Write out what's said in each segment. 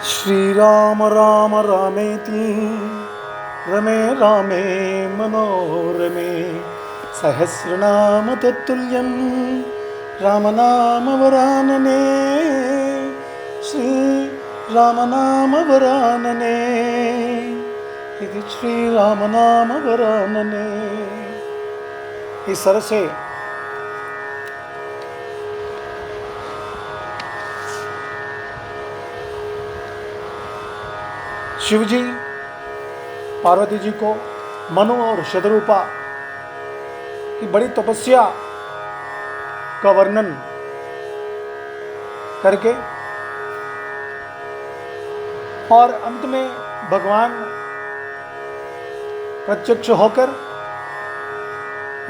श्रीराम राम रामेति रमे रामे मनोरमे सहस्रनाम तत्तुल्यं रामनाम वरानने श्री रामनाम वरानने इति श्री रामनाम वरानने। इस तरह से शिवजी पार्वती जी को मनु और शतरूपा की बड़ी तपस्या का वर्णन करके और अंत में भगवान प्रत्यक्ष होकर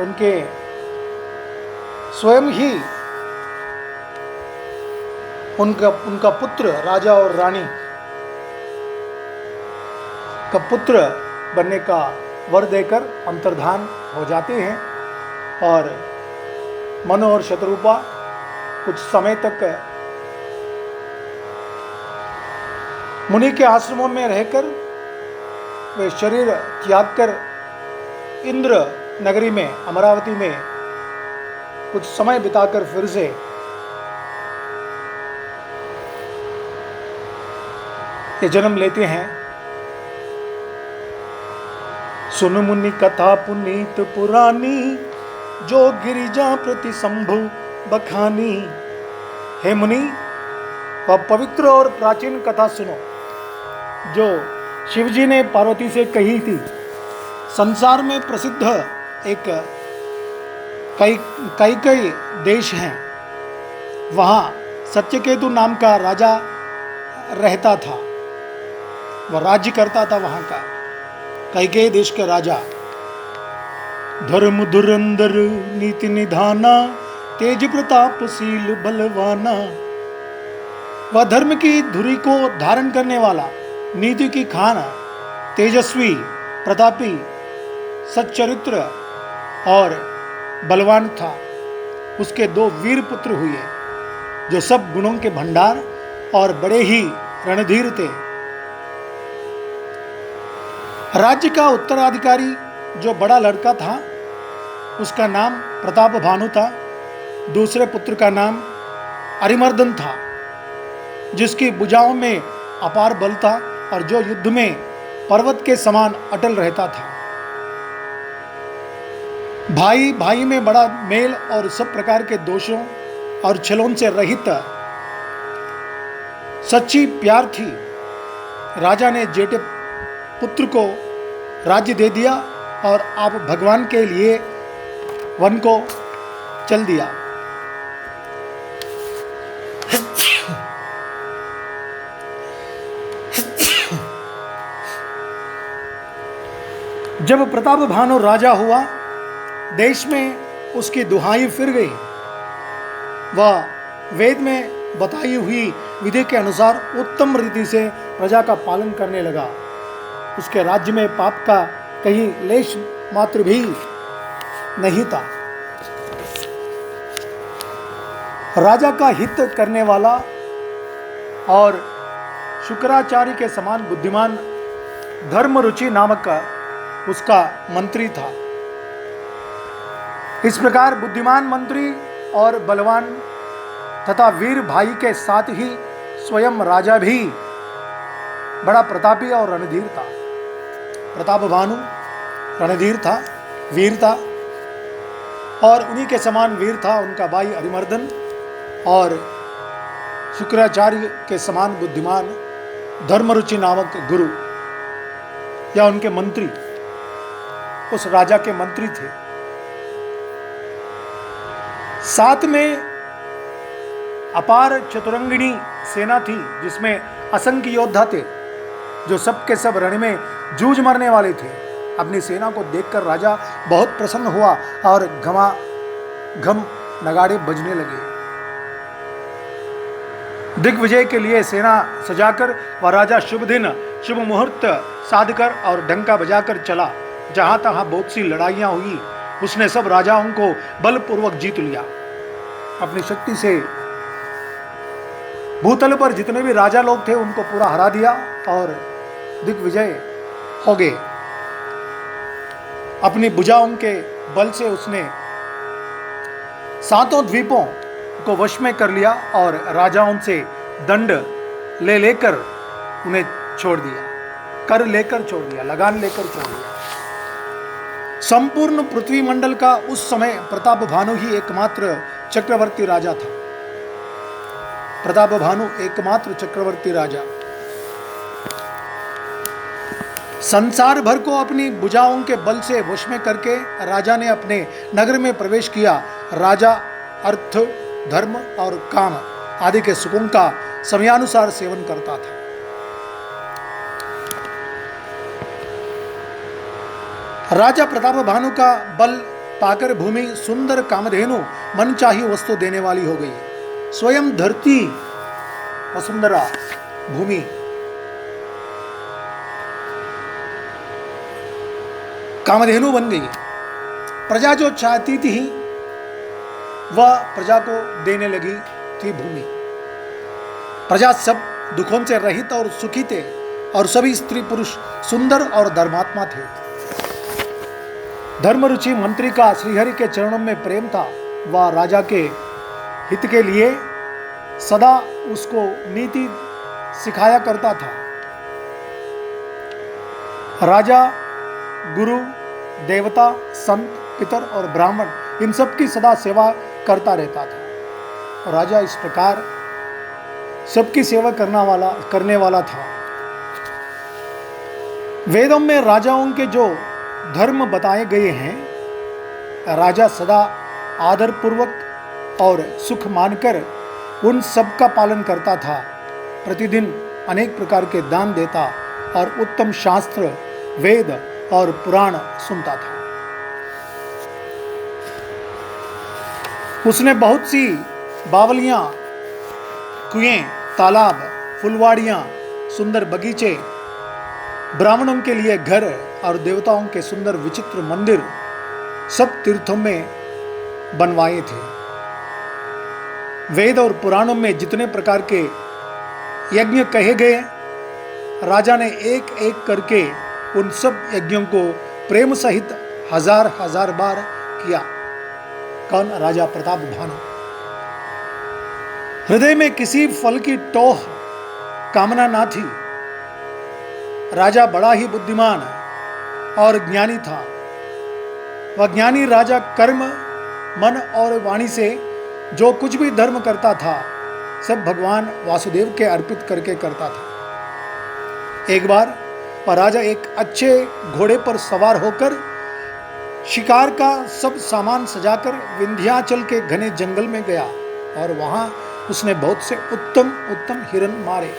उनके स्वयं ही उनका पुत्र राजा और रानी का पुत्र बनने का वर देकर अंतर्धान हो जाते हैं और मनु और शतरूपा कुछ समय तक मुनि के आश्रमों में रहकर वे शरीर त्याग कर इंद्र नगरी में अमरावती में कुछ समय बिताकर फिर से ये जन्म लेते हैं। सुन मुनि कथा पुनीत पुरानी जो गिरिजा प्रति शंभु बखानी। हे मुनि, वह पवित्र और प्राचीन कथा सुनो जो शिवजी ने पार्वती से कही थी। संसार में प्रसिद्ध एक कई देश हैं, वहाँ सत्यकेतु नाम का राजा रहता था, वह राज्य करता था वहाँ का कई देश के राजा। धर्म धुरंधर नीति निधाना तेज प्रतापशील बलवाना। वह धर्म की धुरी को धारण करने वाला, नीति की खान, तेजस्वी, प्रतापी, सच्चरित्र और बलवान था। उसके दो वीर पुत्र हुए जो सब गुणों के भंडार और बड़े ही रणधीर थे। राज्य का उत्तराधिकारी जो बड़ा लड़का था उसका नाम प्रताप भानु था। दूसरे पुत्र का नाम अरिमर्दन था जिसकी भुजाओं में अपार बल था और जो युद्ध में पर्वत के समान अटल रहता था। भाई भाई में बड़ा मेल और सब प्रकार के दोषों और छलों से रहित सच्ची प्यार थी। राजा ने जेठे पुत्र को राज्य दे दिया और आप भगवान के लिए वन को चल दिया। जब प्रताप भानु राजा हुआ, देश में उसकी दुहाई फिर गई। वह वेद में बताई हुई विधि के अनुसार उत्तम रीति से प्रजा का पालन करने लगा। उसके राज्य में पाप का कहीं लेश मात्र भी नहीं था। राजा का हित करने वाला और शुक्राचार्य के समान बुद्धिमान धर्मरुचि नामक उसका मंत्री था। इस प्रकार बुद्धिमान मंत्री और बलवान तथा वीर भाई के साथ ही स्वयं राजा भी बड़ा प्रतापी और रणधीर था। प्रताप भानु रणधीर था, वीर था और उन्हीं के समान वीर था उनका भाई अरिमर्दन और शुक्राचार्य के समान बुद्धिमान धर्मरुचि नामक गुरु या उनके मंत्री उस राजा के मंत्री थे। साथ में अपार चतुरंगिणी सेना थी जिसमें असंख्य योद्धा थे जो सबके सब रण में जूझ मरने वाले थे। अपनी सेना को देखकर राजा बहुत प्रसन्न हुआ और घमाघम नगाड़े बजने लगे। दिग्विजय के लिए सेना सजाकर वह राजा शुभ दिन शुभ मुहूर्त साधकर और डंका बजाकर चला। जहां तहां बहुत सी लड़ाइयां हुई, उसने सब राजाओं को बलपूर्वक जीत लिया। अपनी शक्ति से भूतल पर जितने भी राजा लोग थे उनको पूरा हरा दिया और दिग्विजय हो गए। अपनी भुजाओं के बल से उसने सातों द्वीपों को वश में कर लिया और राजाओं से दंड ले लेकर उन्हें छोड़ दिया, कर लेकर छोड़ दिया, लगान लेकर छोड़ दिया। संपूर्ण पृथ्वी मंडल का उस समय प्रताप भानु ही एकमात्र चक्रवर्ती राजा था। प्रताप भानु एकमात्र चक्रवर्ती राजा। संसार भर को अपनी भुजाओं के बल से वश में करके राजा ने अपने नगर में प्रवेश किया। राजा अर्थ, धर्म और काम आदि के सुखों का समयानुसार सेवन करता था। राजा प्रताप भानु का बल पाकर भूमि सुंदर कामधेनु मनचाही वस्तु देने वाली हो गई। स्वयं धरती वसुंधरा भूमि कामधेनु बन गई। प्रजा जो चाहती थी वह प्रजा को देने लगी थी भूमि। प्रजा सब दुखों से रहित और सुखी थे और सभी स्त्री पुरुष सुंदर और धर्मात्मा थे। धर्मरुचि मंत्री का श्रीहरि के चरणों में प्रेम था। वह राजा के हित के लिए सदा उसको नीति सिखाया करता था। राजा गुरु, देवता, संत, पितर और ब्राह्मण इन सब की सदा सेवा करता रहता था। राजा इस प्रकार सबकी सेवा करने वाला था। वेदों में राजाओं के जो धर्म बताए गए हैं, राजा सदा आदर पूर्वक और सुख मानकर उन सब का पालन करता था। प्रतिदिन अनेक प्रकार के दान देता और उत्तम शास्त्र, वेद और पुराण सुनता था। उसने बहुत सी बावलियां, कुएं, तालाब, फुलवाड़ियां, सुंदर बगीचे, ब्राह्मणों के लिए घर और देवताओं के सुंदर विचित्र मंदिर सब तीर्थों में बनवाए थे। वेद और पुराणों में जितने प्रकार के यज्ञ कहे गए, राजा ने एक एक करके उन सब यज्ञों को प्रेम सहित हजार हजार बार किया। कौन? राजा प्रताप भानु। हृदय में किसी फल की टोह कामना ना थी। राजा बड़ा ही बुद्धिमान और ज्ञानी था। वह ज्ञानी राजा कर्म, मन और वाणी से जो कुछ भी धर्म करता था सब भगवान वासुदेव के अर्पित करके करता था। एक बार वह राजा एक अच्छे घोड़े पर सवार होकर शिकार का सब सामान सजाकर विंध्याचल के घने जंगल में गया और वहां उसने बहुत से उत्तम उत्तम हिरण मारे।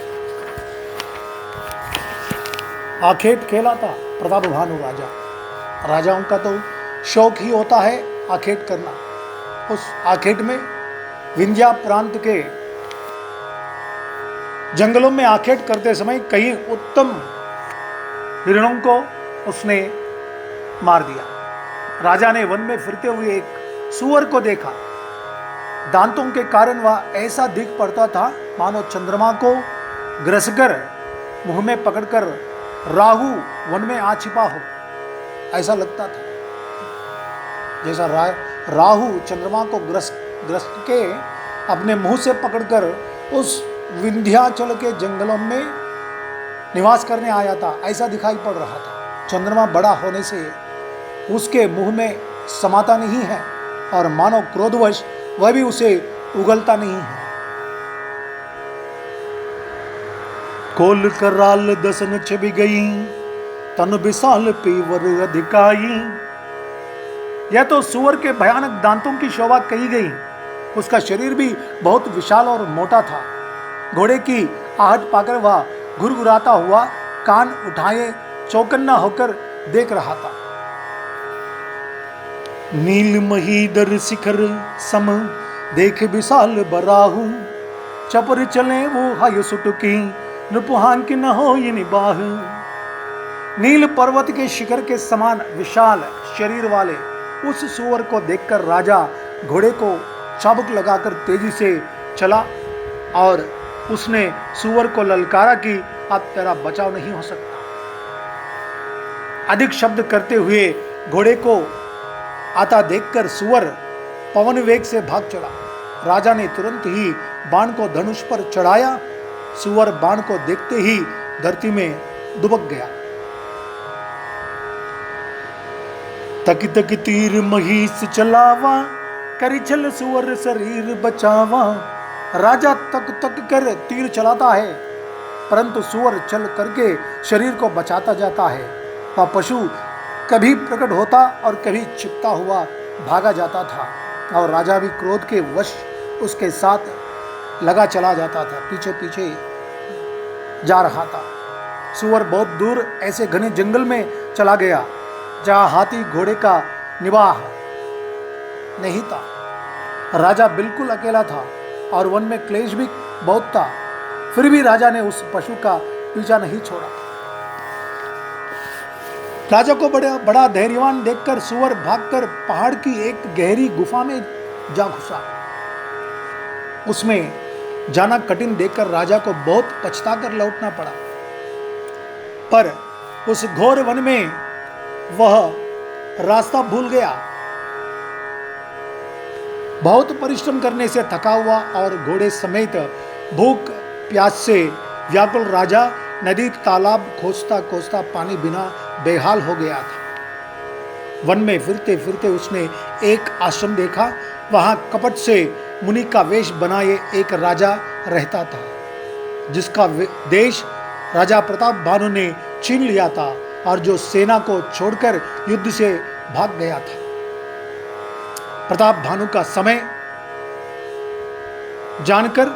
आखेट खेला था प्रताप भानु राजा। राजाओं का तो शौक ही होता है आखेट करना। उस आखेट में विंध्या प्रांत के जंगलों में आखेट करते समय कई उत्तम हिरणों को उसने मार दिया। राजा ने वन में फिरते हुए एक सूअर को देखा। दांतों के कारण वह ऐसा दिख पड़ता था मानो चंद्रमा को ग्रसकर मुंह में पकड़कर राहु वन में आ छिपा हो, ऐसा लगता था। जैसा राहु चंद्रमा को ग्रस्त के अपने मुंह से पकड़कर उस विंध्याचल के जंगलों में निवास करने आया था, ऐसा दिखाई पड़ रहा था। चंद्रमा बड़ा होने से उसके मुंह में समाता नहीं है और मानो क्रोधवश वह भी उसे उगलता नहीं है। कोल कराल दसन छबी गई, तन विशाल पीवर अधिकाई। यह तो सूअर के भयानक दांतों की शोभा कही गई। उसका शरीर भी बहुत विशाल और मोटा था। घोड़े की आहट पाकर वह घुरघुराता हुआ कान उठाए चौकन्ना होकर देख रहा था। नील महीधर शिखर सम देख विशाल बराहु, चपर चले वो हाय सुटुकी, नृपुहान की न हो ये निबाह। नील पर्वत के शिखर के समान विशाल शरीर वाले उस सूअर को देखकर राजा घोड़े को चाबुक लगाकर तेजी से चला और उसने सुअर को ललकारा कि अब तेरा बचाव नहीं हो सकता। अधिक शब्द करते हुए घोड़े को आता देखकर सुअर पवन वेग से भाग चला। राजा ने तुरंत ही बाण को धनुष पर चढ़ाया। सुअर बाण को देखते ही धरती में दुबक गया। तक तक तीर महिष चलावा, करी छल सुअर शरीर बचावा। राजा तक तक कर तीर चलाता है, परंतु सुअर चल करके शरीर को बचाता जाता है। वह पशु कभी प्रकट होता और कभी छिपता हुआ भागा जाता था, और राजा भी क्रोध के वश उसके साथ लगा चला जाता था, पीछे पीछे जा रहा था। सुअर बहुत दूर ऐसे घने जंगल में चला गया जहां हाथी घोड़े का निवाह नहीं था। राजा बिल्कुल अकेला था और वन में क्लेश भी बहुत था, फिर भी राजा ने उस पशु का पीछा नहीं छोड़ा। राजा को बड़ा धैर्यवान देखकर सुअर भागकर पहाड़ की एक गहरी गुफा में जा घुसा। उसमें जाना कठिन देखकर राजा को बहुत पछताकर लौटना पड़ा, पर उस घोर वन में वह रास्ता भूल गया। बहुत परिश्रम करने से थका हुआ और घोड़े समेत भूख प्यास से व्याकुल राजा नदी तालाब खोजता खोजता पानी बिना बेहाल हो गया था। वन में फिरते फिरते उसने एक आश्रम देखा। वहां कपट से मुनि का वेश बनाए एक राजा रहता था, जिसका देश राजा प्रताप भानु ने छीन लिया था और जो सेना को छोड़कर युद्ध से भाग गया था। प्रताप भानु का समय जानकर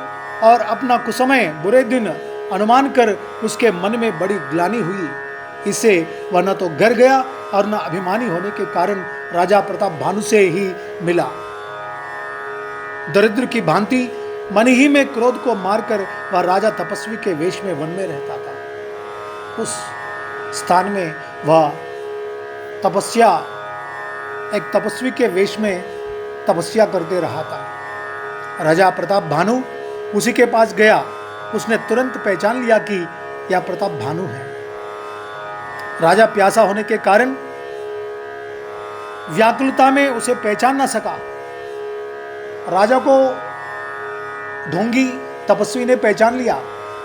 और अपना कुसमय बुरे दिन अनुमान कर उसके मन में बड़ी ग्लानि हुई। इससे वह न तो घर गया और न अभिमानी होने के कारण राजा प्रताप भानु से ही मिला। दरिद्र की भांति मन ही में क्रोध को मारकर वह राजा तपस्वी के वेश में वन में रहता था। उस स्थान में वह एक तपस्वी के वेश में तपस्या करते रहा था। राजा प्रताप भानु उसी के पास गया। उसने तुरंत पहचान लिया कि यह प्रताप भानु है। राजा प्यासा होने के कारण व्याकुलता में उसे पहचान ना सका। राजा को ढोंगी तपस्वी ने पहचान लिया,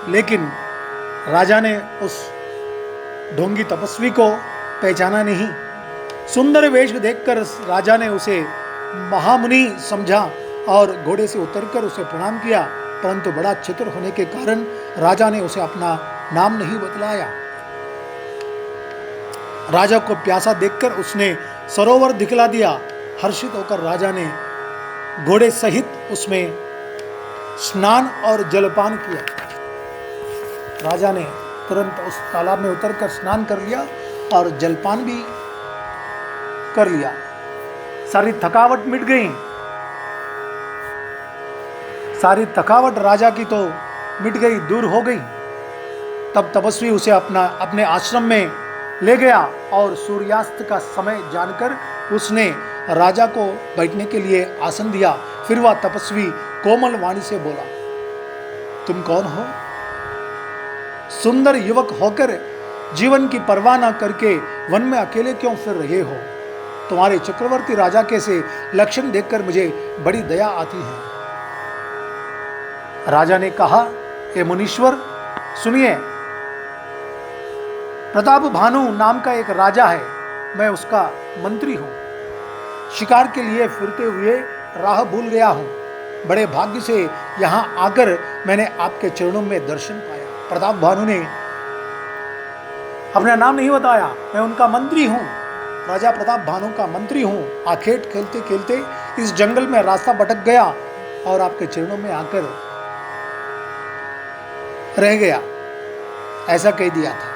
लेकिन राजा ने उस ढोंगी तपस्वी को पहचाना नहीं। सुंदर वेश देखकर राजा ने उसे महामुनि समझा और घोड़े से उतरकर उसे प्रणाम किया, परंतु बड़ा चतुर होने के कारण राजा ने उसे अपना नाम नहीं बतलाया। राजा को प्यासा देखकर उसने सरोवर दिखला दिया। हर्षित होकर राजा ने घोड़े सहित उसमें स्नान और जलपान किया। राजा ने तुरंत उस तालाब में उतरकर स्नान कर लिया और जलपान भी कर लिया। सारी थकावट मिट गई। सारी थकावट राजा की तो मिट गई, दूर हो गई। तब तपस्वी उसे अपने आश्रम में ले गया और सूर्यास्त का समय जानकर उसने राजा को बैठने के लिए आसन दिया। फिर वह तपस्वी कोमल वाणी से बोला, तुम कौन हो? सुंदर युवक होकर जीवन की परवाह न करके वन में अकेले क्यों फिर रहे हो? तुम्हारे चक्रवर्ती राजा के से लक्षण देखकर मुझे बड़ी दया आती है। राजा ने कहा, हे मुनीश्वर सुनिए, प्रताप भानु नाम का एक राजा है, मैं उसका मंत्री हूं। शिकार के लिए फिरते हुए राह भूल गया हूं। बड़े भाग्य से यहां आकर मैंने आपके चरणों में दर्शन पाया। प्रताप भानु ने अपना नाम नहीं बताया, मैं उनका मंत्री हूं, राजा प्रताप भानु का मंत्री हूं। आखेट खेलते खेलते इस जंगल में रास्ता भटक गया और आपके चरणों में आकर रह गया, ऐसा कह दिया था।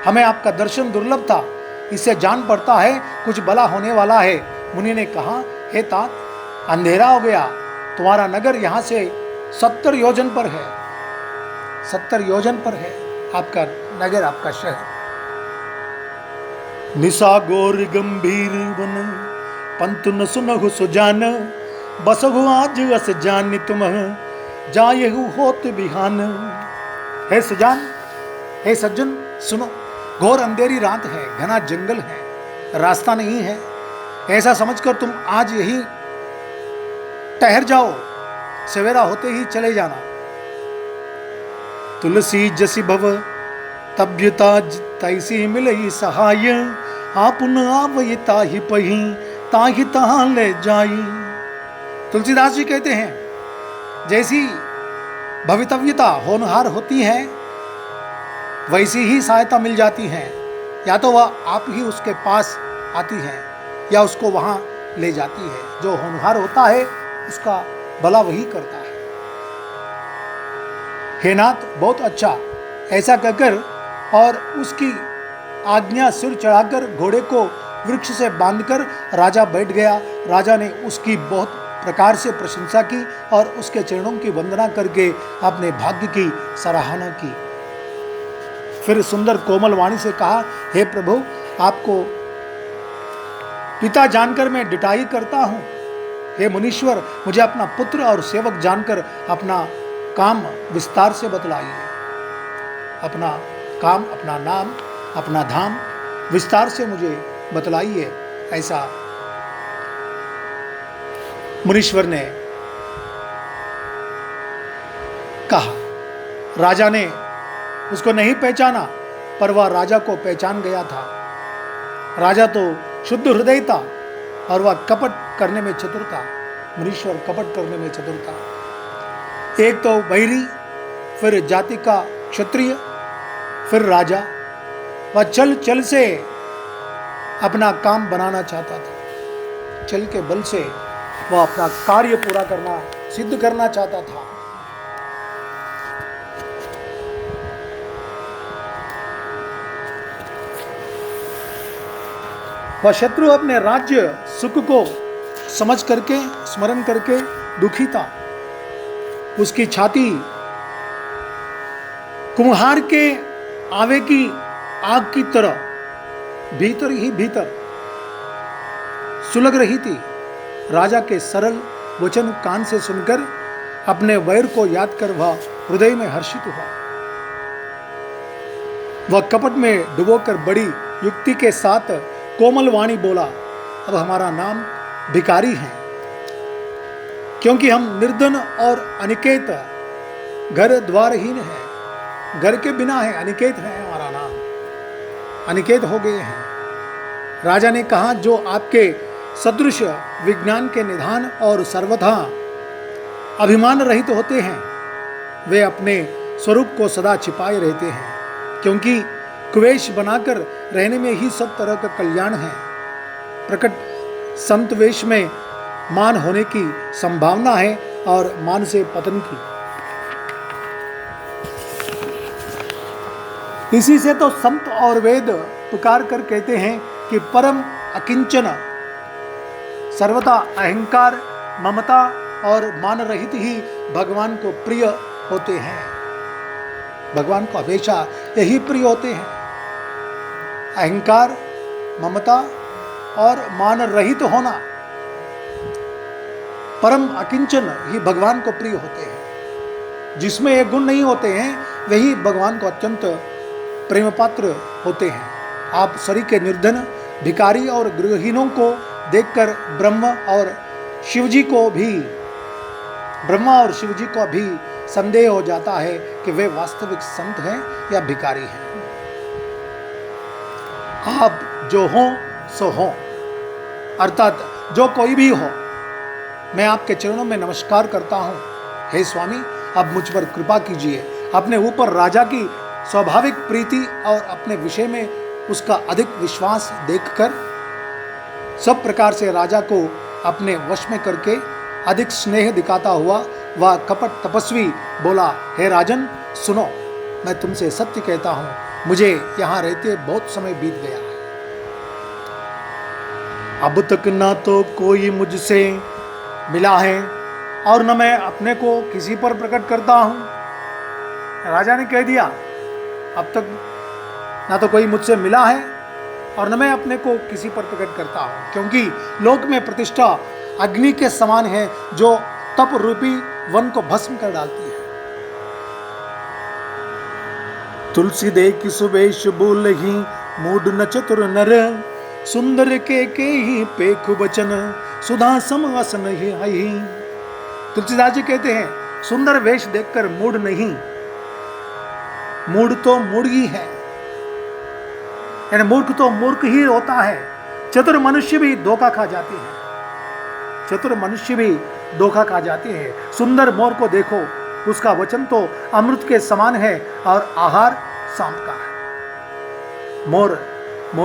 हमें आपका दर्शन दुर्लभ था, इससे जान पड़ता है कुछ भला होने वाला है। मुनि ने कहा, हे तात, अंधेरा हो गया, तुम्हारा नगर यहाँ से 70 योजन पर है। 70 योजन पर है आपका नगर, आपका शहर। निशा गोर गंभीर बन पंतु न सुनहु सुजान, बसहु आज अस जान तुम जायहु होत बिहान। हे सजान, हे सज्जन सुनो, घोर अंधेरी रात है, घना जंगल है, रास्ता नहीं है, ऐसा समझकर तुम आज यही ठहर जाओ, सवेरा होते ही चले जाना। तुलसी जसी भव तब्यता तैसी मिलई सहाय, आपुन आवई ताहि पही ताहि तहां ले जाई। तुलसीदास जी कहते हैं जैसी भवितव्यता होनहार होती है वैसी ही सहायता मिल जाती है, या तो वह आप ही उसके पास आती है या उसको वहां ले जाती है। जो होनहार होता है उसका भला वही करता है। हे नाथ बहुत अच्छा, ऐसा कहकर और उसकी आज्ञा सिर चढ़ाकर घोड़े को वृक्ष से बांधकर राजा बैठ गया। राजा ने उसकी बहुत प्रकार से प्रशंसा की और उसके चरणों की वंदना करके अपने भाग्य की सराहना की। फिर सुंदर कोमल वाणी से कहा, हे प्रभु, आपको पिता जानकर मैं डिटाई करता हूं। हे मुनीश्वर, मुझे अपना पुत्र और सेवक जानकर अपना काम विस्तार से बतलाइए। अपना काम, अपना नाम, अपना धाम विस्तार से मुझे बतलाइए। ऐसा मुनीश्वर ने कहा। राजा ने उसको नहीं पहचाना, पर वह राजा को पहचान गया था। राजा तो शुद्ध हृदय था और वह कपट करने में चतुर था। मुनीश्वर कपट करने में चतुर था। एक तो बहिरी, फिर जाति का क्षत्रिय, फिर राजा। वह चल चल से अपना काम बनाना चाहता था। चल के बल से वह अपना कार्य पूरा करना, सिद्ध करना चाहता था। वह शत्रु अपने राज्य सुख को समझ करके, स्मरण करके दुखी था। उसकी छाती कुम्हार के आवे की आग की तरह भीतर ही भीतर सुलग रही थी। राजा के सरल वचन कान से सुनकर अपने वैर को याद कर वह हृदय में हर्षित हुआ। वह कपट में डुबोकर बड़ी युक्ति के साथ कोमल वाणी बोला, अब हमारा नाम भिखारी है, क्योंकि हम निर्धन और अनिकेत, घर द्वारहीन है, घर के बिना है, अनिकेत है हमारा नाम, अनिकेत हो गए हैं। राजा ने कहा, जो आपके सदृश विज्ञान के निधान और सर्वथा अभिमान रहित होते हैं, वे अपने स्वरूप को सदा छिपाए रहते हैं, क्योंकि कुवेश बनाकर रहने में ही सब तरह का कल्याण है। प्रकट संत वेश में मान होने की संभावना है और मान से पतन की। इसी से तो संत और वेद पुकार कर कहते हैं कि परम अकिंचन, सर्वथा अहंकार, ममता और मान रहित ही भगवान को प्रिय होते हैं। भगवान को हमेशा यही प्रिय होते हैं। अहंकार, ममता और मान रहित होना, परम अकिंचन ही भगवान को प्रिय होते हैं। जिसमें ये गुण नहीं होते हैं वही भगवान को अत्यंत प्रेम पात्र होते हैं। आप शरीर के निर्धन, भिखारी और गृहहीनों को देखकर ब्रह्मा और शिवजी को भी संदेह हो जाता है कि वे वास्तविक संत हैं या भिखारी हैं। आप जो हो सो हो, अर्थात जो कोई भी हो, मैं आपके चरणों में नमस्कार करता हूं। हे स्वामी, अब मुझ पर कृपा कीजिए। अपने ऊपर राजा की स्वाभाविक प्रीति और अपने विषय में उसका अधिक विश्वास देखकर सब प्रकार से राजा को अपने वश में करके अधिक स्नेह दिखाता हुआ वह कपट तपस्वी बोला, हे राजन सुनो, मैं तुमसे सत्य कहता हूं, मुझे यहां रहते बहुत समय बीत गया है। अब तक ना तो कोई मुझसे मिला है और न मैं अपने को किसी पर प्रकट करता हूं। राजा ने कह दिया, अब तक ना तो कोई मुझसे मिला है और न मैं अपने को किसी पर प्रकट करता हूं, क्योंकि लोक में प्रतिष्ठा अग्नि के समान है जो तप रूपी वन को भस्म कर डालती है। तुलसी दे कि सुबेश बोल ही मूड न चतुर नर, सुंदर के ही पेख बचन सुधा सम असन ही आई। तुलसीदास जी कहते हैं सुंदर वेश देखकर मूड नहीं, मूड तो मूड ही है, यानी मूर्ख तो मूर्ख ही होता है। चतुर मनुष्य भी धोखा खा जाते हैं, चतुर मनुष्य भी धोखा खा जाते हैं। सुंदर मोर को देखो, उसका वचन तो अमृत के समान है और आहार सांप का है। मोर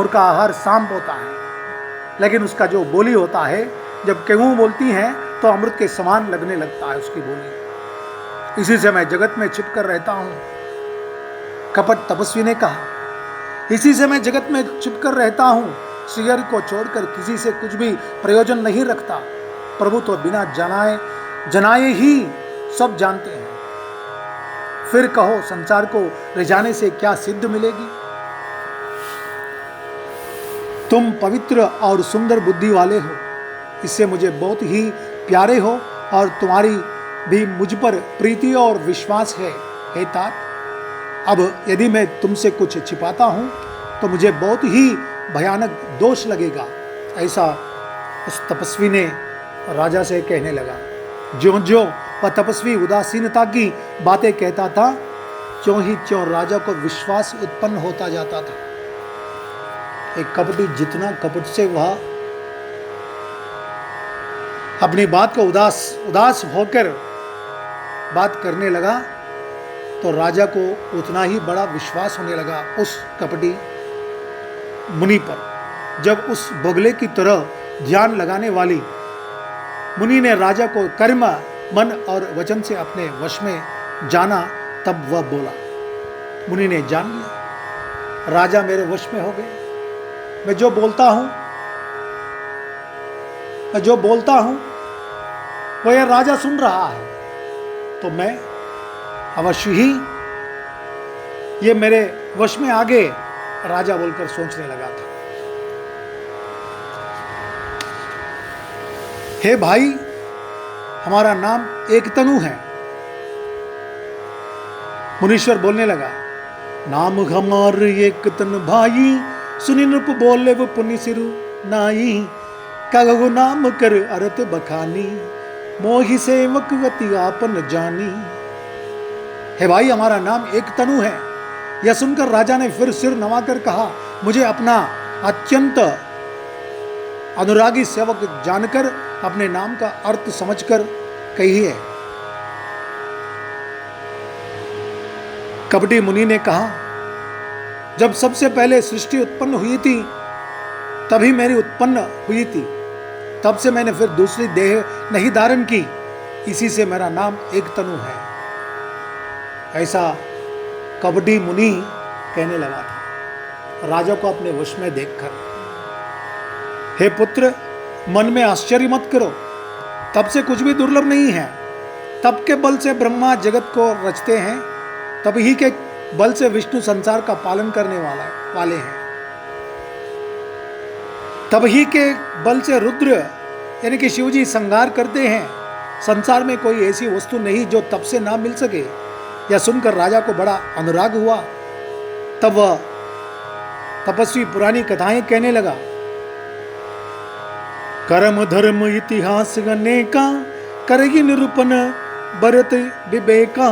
का आहार सांप होता है, लेकिन उसका जो बोली होता है, जब केहू बोलती है तो अमृत के समान लगने लगता है उसकी बोली। इसी से मैं जगत में छिपकर रहता हूं, कपट तपस्वी ने कहा। इसी से मैं जगत में छिपकर रहता हूं, श्रीहरि को छोड़कर किसी से कुछ भी प्रयोजन नहीं रखता। प्रभु तो बिना जनाए ही सब जानते हैं। फिर कहो संसार को रिझाने से क्या सिद्ध मिलेगी। तुम पवित्र और सुंदर बुद्धि वाले हो, इससे मुझे बहुत ही प्यारे हो और तुम्हारी भी मुझ पर प्रीति और विश्वास है। हे तात, अब यदि मैं तुमसे कुछ छिपाता हूं तो मुझे बहुत ही भयानक दोष लगेगा। ऐसा उस तपस्वी ने राजा से कहने लगा। ज्यों ज्यों वह तपस्वी उदासीनता की बातें कहता था, त्यों ही त्यों राजा को विश्वास उत्पन्न होता जाता था। एक कपटी जितना कपट से वह अपनी बात को उदास होकर बात करने लगा, तो राजा को उतना ही बड़ा विश्वास होने लगा उस कपटी मुनि पर। जब उस बगले की तरह ध्यान लगाने वाली मुनि ने राजा को कर्म, मन और वचन से अपने वश में जाना, तब वह बोला। मुनि ने जान लिया, राजा मेरे वश में हो गए। मैं जो बोलता हूं वो यह राजा सुन रहा है, तो मैं अवश्य ही ये मेरे वश में आ गए, राजा बोलकर सोचने लगा था। हे भाई, हमारा नाम एकतनु है। मुनीश्वर बोलने लगा, नाम हमार एकतन भाई, सुनि नृप बोले वो पुनि सिरु नाई, कगु नाम कर अरत बखानी, मोहि सेवक गति आपन जानी। हे भाई, हमारा नाम एकतनु है। यह सुनकर राजा ने फिर सिर नवाकर कहा, मुझे अपना अत्यंत अनुरागी सेवक जानकर अपने नाम का अर्थ समझकर कहिए। कपटी मुनि ने कहा, जब सबसे पहले सृष्टि उत्पन्न हुई थी तभी मेरी उत्पन्न हुई थी, तब से मैंने फिर दूसरी देह नहीं धारण की, इसी से मेरा नाम एकतनु है। ऐसा कपटी मुनि कहने लगा था राजा को अपने वश में देखकर। हे पुत्र, मन में आश्चर्य मत करो, तब से कुछ भी दुर्लभ नहीं है। तब के बल से ब्रह्मा जगत को रचते हैं, तब ही के बल से विष्णु संसार का पालन करने वाले हैं। तब ही के बल से रुद्र यानी कि शिवजी संहार करते हैं। संसार में कोई ऐसी वस्तु नहीं जो तप से ना मिल सके। यह सुनकर राजा को बड़ा अनुराग हुआ। तब वह तपस्वी पुरानी कथाएं कहने लगा। कर्म धर्म इतिहास अनेका, करगी निरूपण भरत विवेका,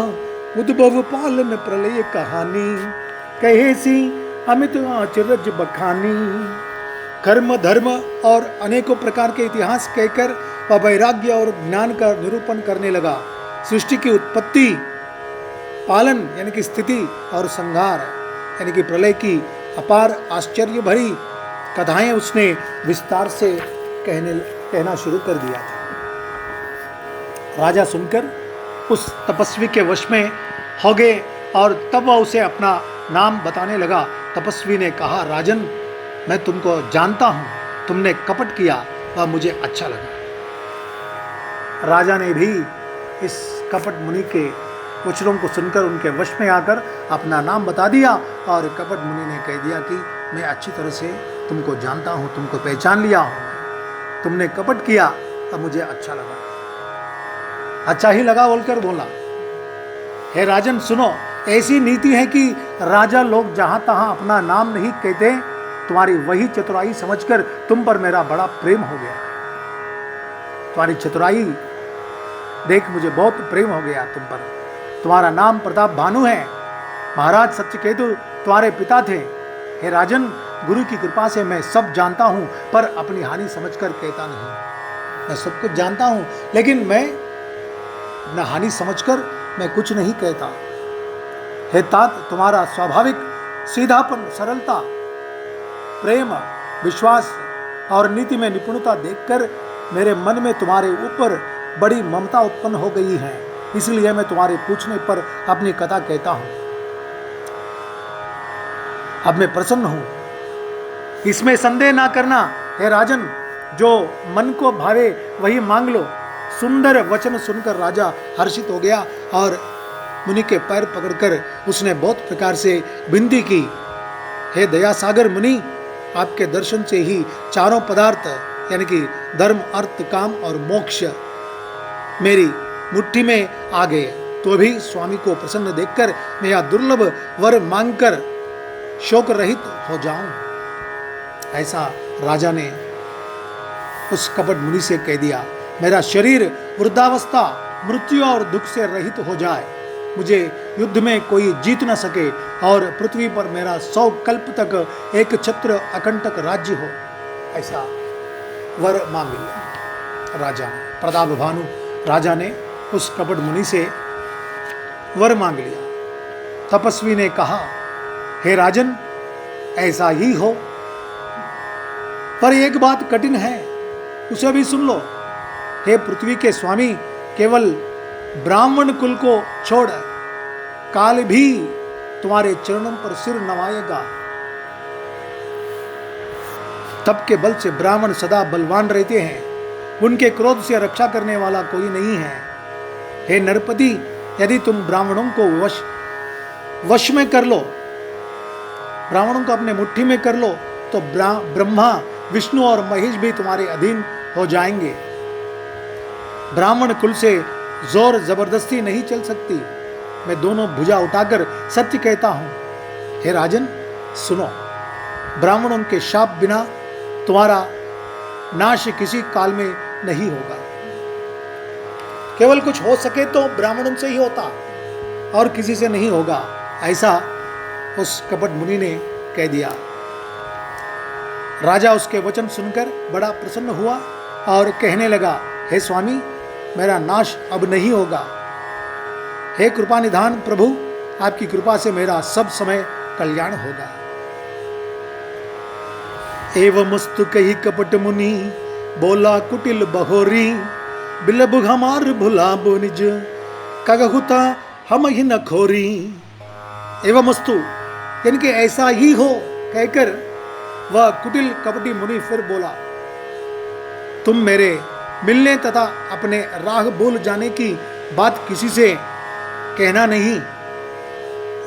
उद्भव पालन प्रलय कहानी, कहे सी अमित आचरज बखानी। कर्म धर्म और अनेकों प्रकार के इतिहास कहकर वह वैराग्य और ज्ञान का निरूपण करने लगा। सृष्टि की उत्पत्ति, पालन यानी कि स्थिति और संहार यानी कि प्रलय की अपार आश्चर्य भरी कथाएं उसने विस्तार से कहना शुरू कर दिया था। राजा सुनकर उस तपस्वी के वश में हो गए और तब वह उसे अपना नाम बताने लगा। तपस्वी ने कहा, राजन, मैं तुमको जानता हूं, तुमने कपट किया, वह मुझे अच्छा लगा। राजा ने भी इस कपट मुनि के वचनों को सुनकर उनके वश में आकर अपना नाम बता दिया और कपट मुनि ने कह दिया कि मैं अच्छी तरह से तुमको जानता हूं, तुमको पहचान लिया हूं, तुमने कपट किया, तब मुझे अच्छा लगा। अच्छा ही लगा बोलकर बोला, हे राजन सुनो, ऐसी नीति है कि राजा लोग जहां तहां अपना नाम नहीं कहते। तुम्हारी वही चतुराई समझकर तुम पर मेरा बड़ा प्रेम हो गया। तुम्हारी चतुराई देख मुझे बहुत प्रेम हो गया तुम पर। तुम्हारा नाम प्रताप भानु है। महाराज सत्यकेतु तुम्हारे पिता थे। हे राजन, गुरु की कृपा से मैं सब जानता हूं, पर अपनी हानि समझकर कहता नहीं। मैं सब कुछ जानता हूं, लेकिन मैं अपना हानि समझकर मैं कुछ नहीं कहता। हे तात, तुम्हारा स्वाभाविक सीधापन, सरलता, प्रेम, विश्वास और नीति में निपुणता देखकर मेरे मन में तुम्हारे ऊपर बड़ी ममता उत्पन्न हो गई है। इसलिए मैं तुम्हारे पूछने पर अपनी कथा कहता हूं। अब मैं प्रसन्न हूं, इसमें संदेह ना करना। हे राजन, जो मन को भावे वही मांग लो। सुंदर वचन सुनकर राजा हर्षित हो गया और मुनि के पैर पकड़कर उसने बहुत प्रकार से विनती की। हे दया सागर मुनि, आपके दर्शन से ही चारों पदार्थ यानी कि धर्म, अर्थ, काम और मोक्ष मेरी मुट्ठी में आ गए। तो भी स्वामी को प्रसन्न देखकर मैं यह दुर्लभ वर मांगकर शोक रहित हो जाऊं। ऐसा राजा ने उस कपट मुनि से कह दिया। मेरा शरीर वृद्धावस्था, मृत्यु और दुख से रहित हो जाए, मुझे युद्ध में कोई जीत न सके और पृथ्वी पर मेरा 100 कल्प तक एक छत्र अकंटक राज्य हो, ऐसा वर मांग लिया राजा ने। प्रताप भानु राजा ने उस कपट मुनि से वर मांग लिया। तपस्वी ने कहा, हे राजन, ऐसा ही हो, पर एक बात कठिन है, उसे भी सुन लो। हे पृथ्वी के स्वामी, केवल ब्राह्मण कुल को छोड़ काल भी तुम्हारे चरणों पर सिर नवाएगा। तप के बल से ब्राह्मण सदा बलवान रहते हैं, उनके क्रोध से रक्षा करने वाला कोई नहीं है। हे नरपति, यदि तुम ब्राह्मणों को वश में कर लो, ब्राह्मणों को अपने मुट्ठी में कर लो, तो ब्रह्मा, विष्णु और महेश भी तुम्हारे अधीन हो जाएंगे। ब्राह्मण कुल से जोर जबरदस्ती नहीं चल सकती। मैं दोनों भुजा उठाकर सत्य कहता हूं। हे राजन, सुनो, ब्राह्मणों के शाप बिना तुम्हारा नाश किसी काल में नहीं होगा। केवल कुछ हो सके तो ब्राह्मणों से ही होता और किसी से नहीं होगा, ऐसा उस कपट मुनि ने कह दिया। राजा उसके वचन सुनकर बड़ा प्रसन्न हुआ और कहने लगा, हे स्वामी, मेरा नाश अब नहीं होगा। हे कृपा निधान प्रभु, आपकी कृपा से मेरा सब समय कल्याण होगा। एवमस्तु कही कपट मुनि, बोला कुटिल बहोरी, बिलब हमार भुला निज, कगहुता हम ही न खोरी। एवमस्तु यानी कि ऐसा ही हो कहकर वह कुटिल कपटी मुनि फिर बोला, तुम मेरे मिलने तथा अपने राह भूल जाने की बात किसी से कहना नहीं।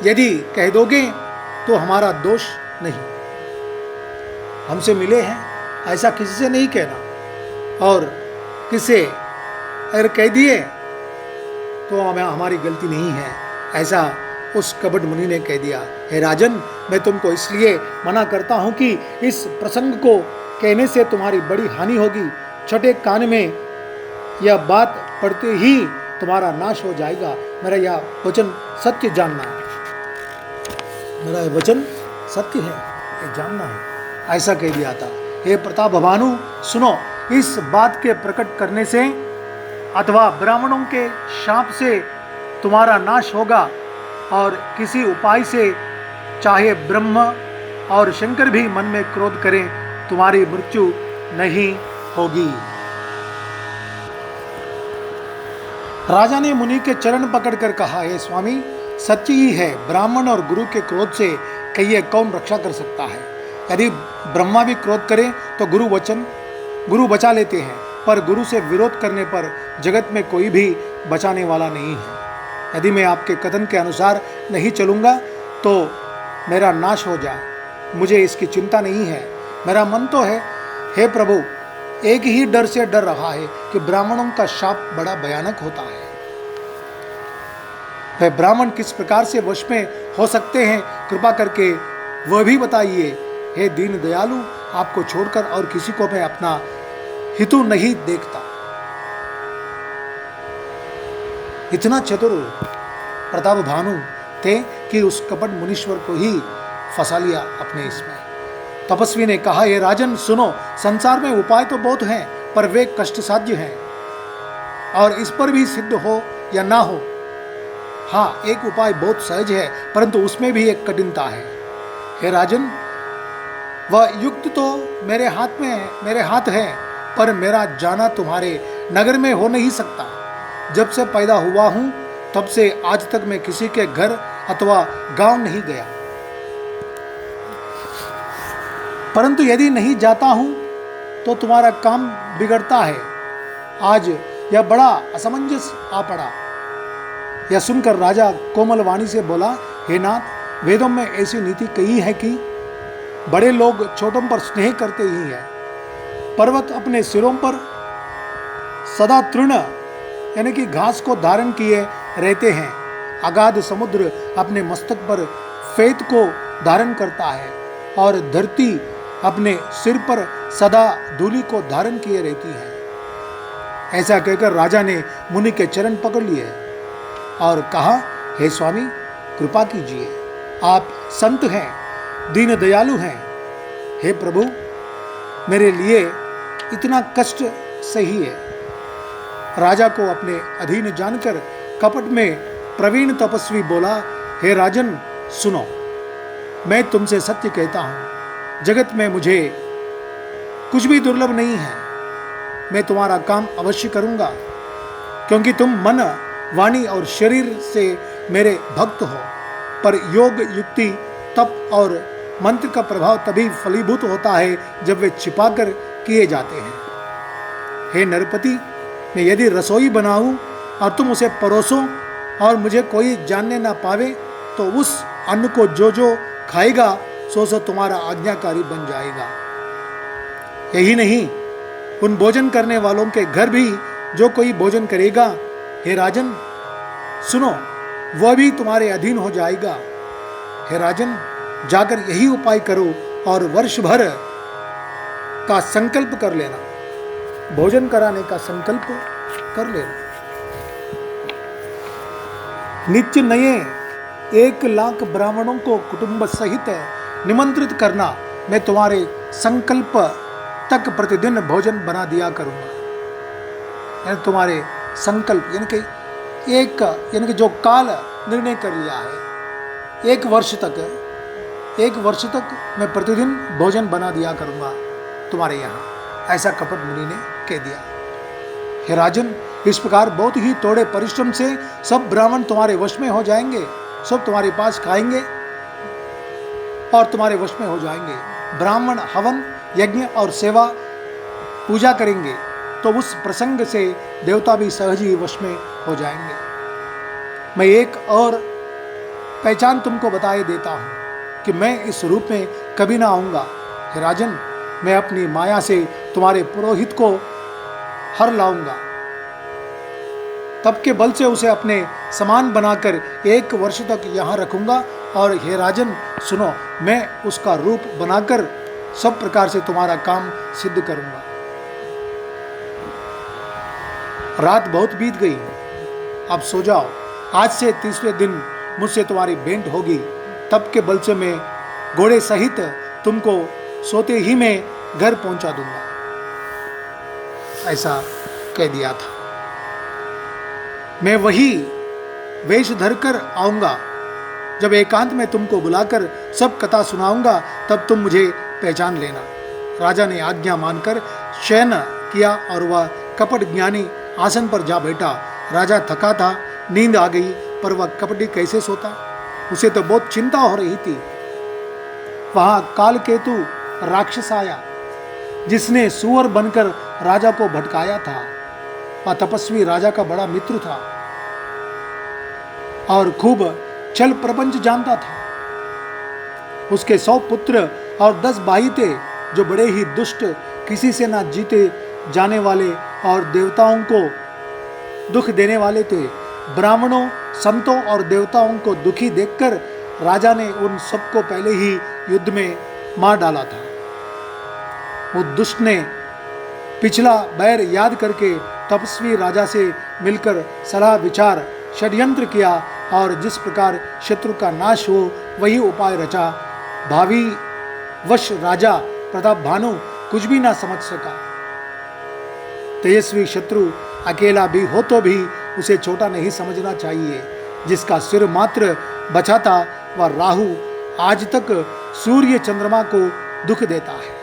यदि कह दोगे तो हमारा दोष नहीं। हमसे मिले हैं ऐसा किसी से नहीं कहना, और किसे अगर कह दिए तो हमारी गलती नहीं है, ऐसा उस कपट मुनि ने कह दिया। हे राजन, मैं तुमको इसलिए मना करता हूं कि इस प्रसंग को कहने से तुम्हारी बड़ी हानि होगी। छठे कान में यह बात पढ़ते ही तुम्हारा नाश हो जाएगा। मेरा यह वचन सत्य जानना है, मेरा यह वचन सत्य है, ये जानना है, ऐसा कह दिया था। हे प्रताप भानु, सुनो, इस बात के प्रकट करने से अथवा ब्राह्मणों के शाप से तुम्हारा नाश होगा, और किसी उपाय से चाहे ब्रह्म और शंकर भी मन में क्रोध करें, तुम्हारी मृत्यु नहीं होगी। राजा ने मुनि के चरण पकड़कर कहा, हे स्वामी, सच्ची ही है, ब्राह्मण और गुरु के क्रोध से कहिए कौन रक्षा कर सकता है। यदि ब्रह्मा भी क्रोध करें तो गुरु बचा लेते हैं, पर गुरु से विरोध करने पर जगत में कोई भी बचाने वाला नहीं है। यदि मैं आपके कथन के अनुसार नहीं चलूँगा तो मेरा नाश हो जाए, मुझे इसकी चिंता नहीं है। मेरा मन तो है, हे प्रभु, एक ही डर से डर रहा है कि ब्राह्मणों का शाप बड़ा भयानक होता है। वह ब्राह्मण किस प्रकार से वश में हो सकते हैं, कृपा करके वह भी बताइए। हे दीन दयालु, आपको छोड़कर और किसी को मैं अपना हितु नहीं देखता। इतना चतुर प्रताप भानु थे कि उस कपट मुनीश्वर को ही फंसा लिया अपने इसमें। तपस्वी ने कहा, हे राजन सुनो, संसार में उपाय तो बहुत हैं, पर वे कष्ट साध्य हैं, और इस पर भी सिद्ध हो या ना हो। हाँ, एक उपाय बहुत सहज है, परंतु उसमें भी एक कठिनता है। हे राजन, वह युक्त तो मेरे हाथ है, पर मेरा जाना तुम्हारे नगर में हो नहीं सकता। जब से पैदा हुआ हूं तब से आज तक मैं किसी के घर अथवा गांव नहीं गया, परंतु यदि नहीं जाता हूं तो तुम्हारा काम बिगड़ता है। आज यह बड़ा असमंजस आ पड़ा। यह सुनकर राजा कोमल वाणी से बोला, हे नाथ, वेदों में ऐसी नीति कही है कि बड़े लोग छोटों पर स्नेह करते ही हैं। पर्वत अपने सिरों पर सदा तृण यानी कि घास को धारण किए रहते हैं। अगाध समुद्र अपने मस्तक पर फेत को धारण करता है, और धरती अपने सिर पर सदा धूलि को धारण किए रहती है। ऐसा कहकर राजा ने मुनि के चरण पकड़ लिए और कहा, हे स्वामी, कृपा कीजिए, आप संत हैं, दीन दयालु हैं। हे प्रभु, मेरे लिए इतना कष्ट सही है। राजा को अपने अधीन जानकर कपट में प्रवीण तपस्वी बोला, हे राजन सुनो, मैं तुमसे सत्य कहता हूं, जगत में मुझे कुछ भी दुर्लभ नहीं है। मैं तुम्हारा काम अवश्य करूंगा, क्योंकि तुम मन, वाणी और शरीर से मेरे भक्त हो। पर योग, युक्ति, तप और मंत्र का प्रभाव तभी फलीभूत होता है जब वे छिपाकर किए जाते हैं। हे नरपति, मैं यदि रसोई बनाऊं और तुम उसे परोसो और मुझे कोई जानने ना पावे, तो उस अन्न को जो जो खाएगा सो तुम्हारा आज्ञाकारी बन जाएगा। यही नहीं, उन भोजन करने वालों के घर भी जो कोई भोजन करेगा, हे राजन सुनो, वह भी तुम्हारे अधीन हो जाएगा। हे राजन, जाकर यही उपाय करो और वर्ष भर का संकल्प कर लेना, भोजन कराने का संकल्प कर लेना। नित्य नए 1,00,000 ब्राह्मणों को कुटुंब सहित निमंत्रित करना, मैं तुम्हारे संकल्प तक प्रतिदिन भोजन बना दिया करूंगा। यानी तुम्हारे संकल्प यानी कि जो काल निर्णय कर लिया है, 1 वर्ष तक मैं प्रतिदिन भोजन बना दिया करूंगा तुम्हारे यहाँ। ऐसा कपट मुनि ने कह दिया। हे राजन, इस प्रकार बहुत ही थोड़े परिश्रम से सब ब्राह्मण तुम्हारे वश में हो जाएंगे, सब तुम्हारे पास खाएंगे और तुम्हारे वश में हो जाएंगे। ब्राह्मण हवन, यज्ञ और सेवा पूजा करेंगे, तो उस प्रसंग से देवता भी सहज ही वश में हो जाएंगे। मैं एक और पहचान तुमको बताए देता हूं कि मैं इस रूप में कभी ना आऊंगा। हे राजन, मैं अपनी माया से तुम्हारे पुरोहित को हर लाऊंगा, तब के बल से उसे अपने समान बनाकर 1 वर्ष तक यहाँ रखूंगा। और हे राजन सुनो, मैं उसका रूप बनाकर सब प्रकार से तुम्हारा काम सिद्ध करूंगा। रात बहुत बीत गई, अब सो जाओ। आज से 30वें दिन मुझसे तुम्हारी भेंट होगी, तब के बल से मैं घोड़े सहित तुमको सोते ही में घर पहुंचा दूंगा। ऐसा कह दिया था। मैं वही वेश धरकर आऊंगा। जब एकांत में तुमको बुलाकर सब कथा सुनाऊंगा, तब तुम मुझे पहचान लेना। राजा ने आज्ञा मानकर शयन किया और वह कपट ज्ञानी आसन पर जा बैठा। राजा थका था, नींद आ गई, पर वह कपटी कैसे सोता, उसे तो बहुत चिंता हो रही थी। वहां कालकेतु राक्षस आया, जिसने सुअर बनकर राजा को भटकाया था। वह तपस्वी राजा का बड़ा मित्र था और खूब छल प्रपंच जानता था। उसके 100 पुत्र और 10 भाई थे, जो बड़े ही दुष्ट, किसी से ना जीते जाने वाले और देवताओं को दुख देने वाले थे। ब्राह्मणों संतों और देवताओं को दुखी देखकर राजा ने उन सबको पहले ही युद्ध में मार डाला था। वो दुष्ट ने पिछला बैर याद करके तपस्वी राजा से मिलकर सलाह विचार षड्यंत्र किया और जिस प्रकार शत्रु का नाश हो वही उपाय रचा। भावी वश राजा प्रताप भानु कुछ भी ना समझ सका। तेजस्वी शत्रु अकेला भी हो तो भी उसे छोटा नहीं समझना चाहिए। जिसका सिर मात्र बचा था वह राहु आज तक सूर्य चंद्रमा को दुख देता है।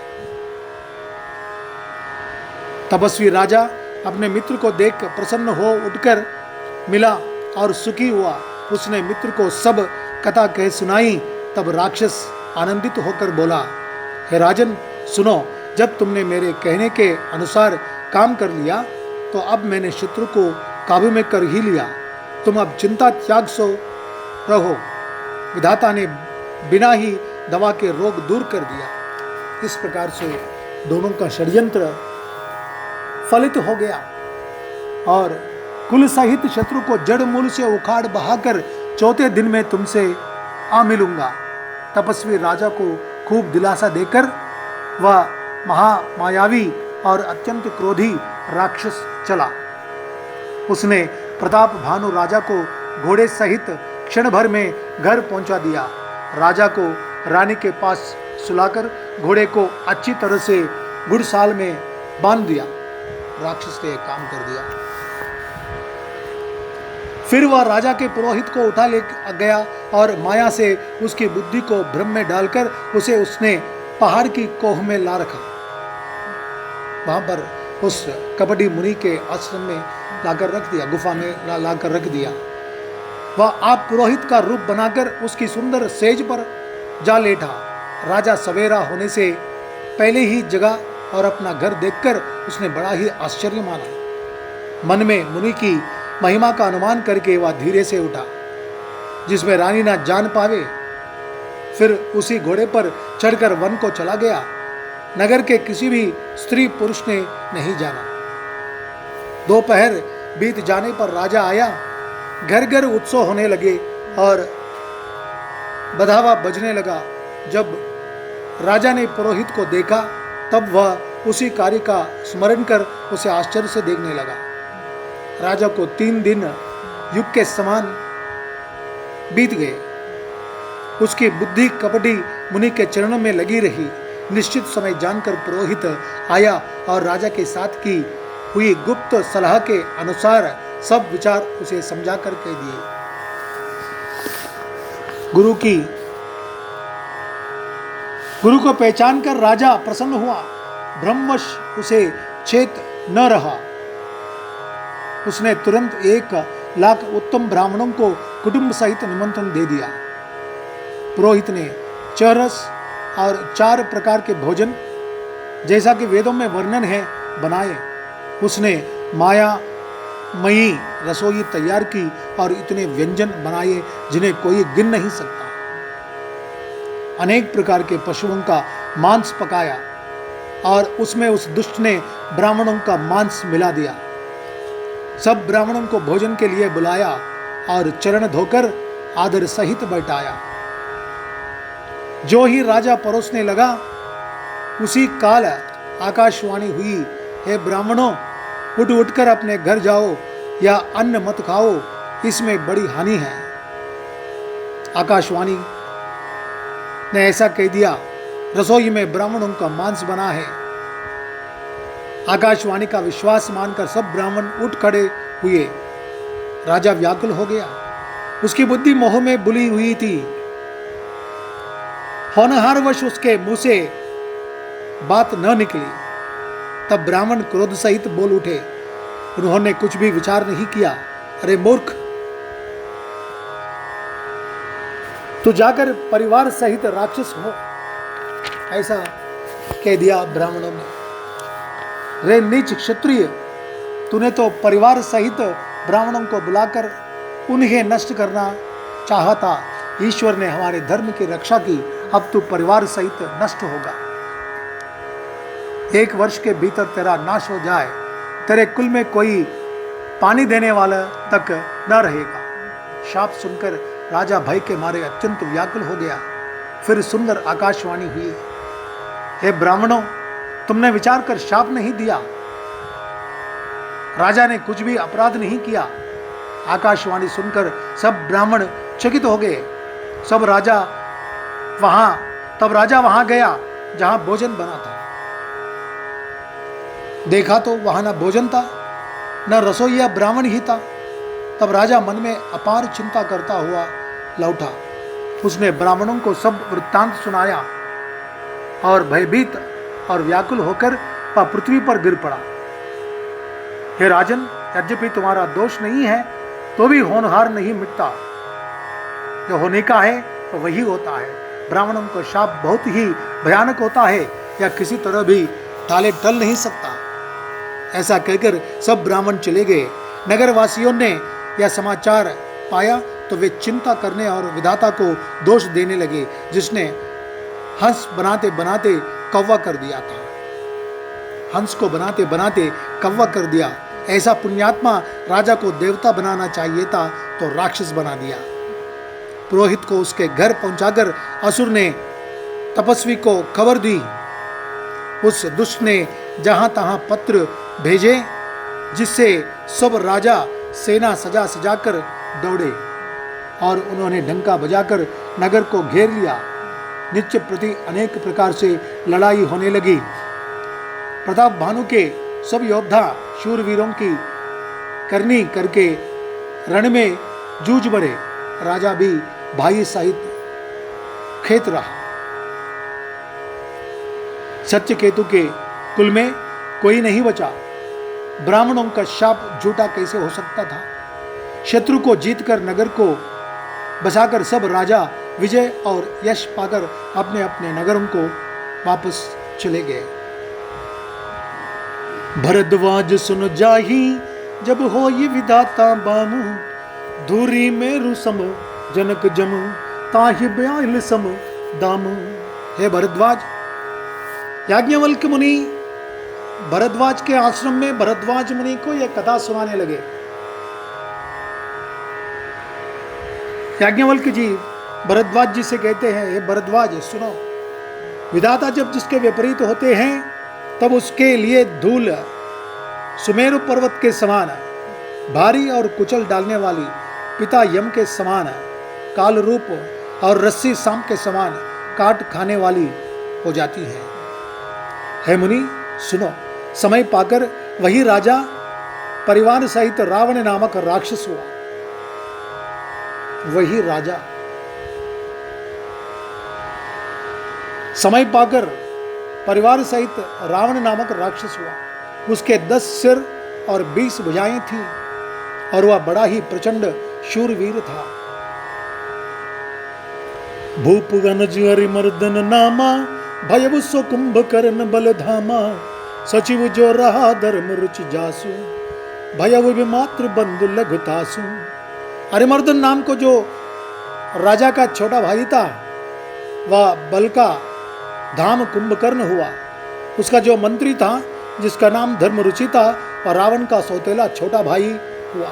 तपस्वी राजा अपने मित्र को देख प्रसन्न हो उठकर मिला और सुखी हुआ। उसने मित्र को सब कथा कह सुनाई। तब राक्षस आनंदित होकर बोला, हे राजन सुनो, जब तुमने मेरे कहने के अनुसार काम कर लिया तो अब मैंने शत्रु को काबू में कर ही लिया। तुम अब चिंता त्याग सो रहो। विधाता ने बिना ही दवा के रोग दूर कर दिया। इस प्रकार से दोनों का षड्यंत्र फलित हो गया और कुल सहित शत्रु को जड़ मूल से उखाड़ बहाकर चौथे दिन में तुमसे आ मिलूंगा। तपस्वी राजा को खूब दिलासा देकर वह महामायावी और अत्यंत क्रोधी राक्षस चला। उसने प्रताप भानु राजा को घोड़े सहित क्षण भर में घर पहुंचा दिया। राजा को रानी के पास सुलाकर घोड़े को अच्छी तरह से घुड़साल में बांध दिया। राक्षस ने एक काम कर दिया। फिर वह राजा के पुरोहित को उठा ले गया और माया से उसकी बुद्धि को भ्रम में डालकर उसे उसने पहाड़ की कोह में ला रखा। वहां पर उस कपटी मुनि के आश्रम में लाकर रख दिया, गुफा में लाकर रख दिया। वह आप पुरोहित का रूप बनाकर उसकी सुंदर सेज पर जा लेटा। राजा सवेरा होने से पहले ही जगा और अपना घर देखकर उसने बड़ा ही आश्चर्य माना। मन में मुनि की महिमा का अनुमान करके वह धीरे से उठा, जिसमें रानी ना जान पावे। फिर उसी घोड़े पर चढ़कर वन को चला गया। नगर के किसी भी स्त्री पुरुष ने नहीं जाना। दोपहर बीत जाने पर राजा आया। घर घर उत्सव होने लगे और बधावा बजने लगा। जब राजा ने पुरोहित को देखा तब वह उसी कार्य का स्मरण कर उसे आश्चर्य से देखने लगा। राजा को 3 दिन युग के समान बीत गए। उसकी बुद्धि कपटी मुनि के चरणों में लगी रही। निश्चित समय जानकर पुरोहित आया और राजा के साथ की हुई गुप्त सलाह के अनुसार सब विचार उसे समझा कर कह दिए। गुरु को पहचान कर राजा प्रसन्न हुआ। ब्रह्मवश उसे चेत न रहा। उसने तुरंत 1,00,000 उत्तम ब्राह्मणों को कुटुंब सहित निमंत्रण दे दिया। पुरोहित ने चरस और 4 प्रकार के भोजन, जैसा कि वेदों में वर्णन है, बनाए। उसने मायामयी रसोई तैयार की और इतने व्यंजन बनाए जिन्हें कोई गिन नहीं सकता। अनेक प्रकार के पशुओं का मांस पकाया और उसमें उस दुष्ट ने ब्राह्मणों का मांस मिला दिया। सब ब्राह्मणों को भोजन के लिए बुलाया और चरण धोकर आदर सहित बैठाया। जो ही राजा परोसने लगा उसी काल आकाशवाणी हुई, हे ब्राह्मणों, उठ उठकर अपने घर जाओ या अन्न मत खाओ, इसमें बड़ी हानि है। आकाशवाणी ने ऐसा कह दिया। रसोई में ब्राह्मणों का मांस बना है। आकाशवाणी का विश्वास मानकर सब ब्राह्मण उठ खड़े हुए। राजा व्याकुल हो गया। उसकी बुद्धि मोह में बुली हुई थी। होनहारवश उसके मुंह से बात न निकली। तब ब्राह्मण क्रोध सहित बोल उठे। उन्होंने कुछ भी विचार नहीं किया। अरे मूर्ख, तू जाकर परिवार सहित राक्षस हो, ऐसा कह दिया ब्राह्मणों ने। रे नीच क्षत्रिय, तूने तो परिवार सहित ब्राह्मणों को बुलाकर उन्हें नष्ट करना चाहा था। ईश्वर ने हमारे धर्म की रक्षा की, अब तू परिवार सहित नष्ट होगा। 1 वर्ष के भीतर तेरा नाश हो जाए। तेरे कुल में कोई पानी देने वाला तक न रहेगा। शाप सुनकर राजा भय के मारे अत्यंत व्याकुल हो गया। फिर सुंदर आकाशवाणी हुई, हे ब्राह्मणों, तुमने विचार कर शाप नहीं दिया, राजा ने कुछ भी अपराध नहीं किया। आकाशवाणी सुनकर सब ब्राह्मण चकित हो गए। तब राजा वहां गया जहां भोजन बना था। देखा तो वहां न भोजन था, न रसोईया ब्राह्मण ही था। तब राजा मन में अपार चिंता करता हुआ लौटा। उसने ब्राह्मणों को सब वृत्तांत सुनाया और भयभीत और व्याकुल होकर वह पृथ्वी पर गिर पड़ा। हे राजन, यद्यपि तुम्हारा दोष नहीं है तो भी होनहार नहीं मिटता। जो होने का है तो वही होता है। ब्राह्मणों का शाप बहुत ही भयानक होता है, या किसी तरह भी टाले टल नहीं सकता। ऐसा कहकर सब ब्राह्मण चले गए। नगरवासियों ने यह समाचार पाया तो वे चिंता करने और विधाता को दोष देने लगे, जिसने हंस बनाते बनाते कौवा कर दिया था। हंस को बनाते बनाते कौवा कर दिया। ऐसा पुण्यात्मा राजा को देवता बनाना चाहिए था तो राक्षस बना दिया। पुरोहित को उसके घर पहुंचाकर असुर ने तपस्वी को खबर दी। उस दुष्ट ने जहां तहां पत्र भेजे, जिससे सब राजा सेना सजा सजाकर दौड़े और उन्होंने डंका बजाकर नगर को घेर लिया। नित्य प्रति अनेक प्रकार से लड़ाई होने लगी। प्रताप भानु के सब योद्धा शूरवीरों की करनी करके रण में जूझ बड़े। राजा भी भाई सहित खेत रहा। सत्यकेतु के कुल में कोई नहीं बचा। ब्राह्मणों का शाप झूठा कैसे हो सकता था। शत्रु को जीतकर नगर को बसाकर सब राजा विजय और यश पाकर अपने अपने नगरों को वापस चले गए। भरद्वाज सुन जाही जब हो ये विधाता बामु, दूरी में रुसम जनक जमु, ताहि ब्याल सम दामु। हे भरद्वाज, याज्ञवल्क्य मुनि भरद्वाज के आश्रम में भरद्वाज मुनि को यह कथा सुनाने लगे। याज्ञवल्क्य जी भरद्वाज जी से कहते हैं, हे भरद्वाज सुनो, विधाता जब जिसके विपरीत होते हैं तब उसके लिए धूल सुमेरु पर्वत के समान, भारी और कुचल डालने वाली, पिता यम के समान, काल रूप और रस्सी सांप के समान काट खाने वाली हो जाती है। हे मुनि सुनो, समय पाकर वही राजा परिवार सहित रावण नामक राक्षस हुआ। वही राजा समय पाकर परिवार सहित रावण नामक राक्षस हुआ। उसके 10 सिर और 20 भुजाएं थीं और वह बड़ा ही प्रचंड शूरवीर था। भूप गनज हरिमर्दन नामा, भयव सो कुंभकर्ण बलधामा, सचिव जो रहा धर्म रुचि जासु, भयव विमात्र बंधु लघुतासु। हरिमर्दन नाम को जो राजा का छोटा भाई था, वह बल का धाम कुंभकर्ण हुआ। उसका जो मंत्री था, जिसका नाम धर्मरुचि था, और रावण का सौतेला छोटा भाई हुआ।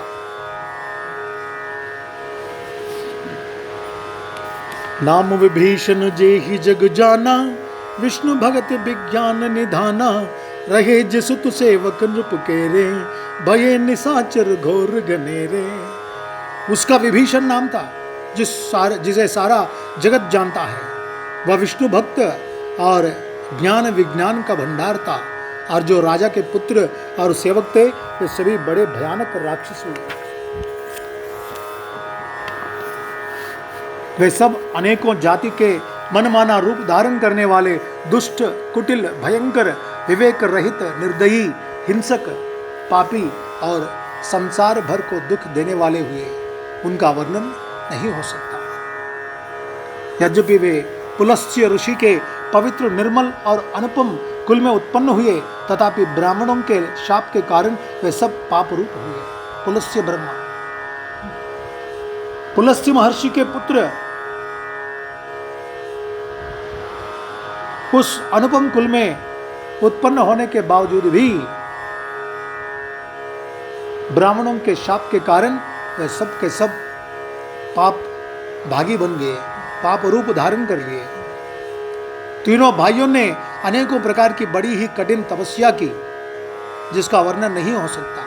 नाम विभीषण जेहि जग जाना, विष्णु भगत विज्ञान निधाना, रहे जसुत सेवक नृप केरे, भये निशाचर घोर घनेरे। उसका विभीषण नाम था, जिसे सारा जगत जानता है। वह विष्णु भक्त और ज्ञान विज्ञान का भंडार था, और जो राजा के पुत्र और सेवक थे वे सभी बड़े भयानक राक्षस हुए। वे सब अनेकों जाति के मनमाना रूप धारण करने वाले दुष्ट, कुटिल, भयंकर, विवेक रहित, निर्दयी, हिंसक, पापी और संसार भर को दुख देने वाले हुए। उनका वर्णन नहीं हो सकता। यद्यपि वे पुलस्त्य ऋषि के पवित्र, निर्मल और अनुपम कुल में उत्पन्न हुए, तथापि ब्राह्मणों के शाप के कारण वे सब पाप रूप हुए। पुलस्त्य ब्रह्मा, पुलस्त्य महर्षि के पुत्र उस अनुपम कुल में उत्पन्न होने के बावजूद भी ब्राह्मणों के शाप के कारण वे सब के सब पाप भागी बन गए, पाप रूप धारण कर लिए। तीनों भाइयों ने अनेकों प्रकार की बड़ी ही कठिन तपस्या की, जिसका वर्णन नहीं हो सकता।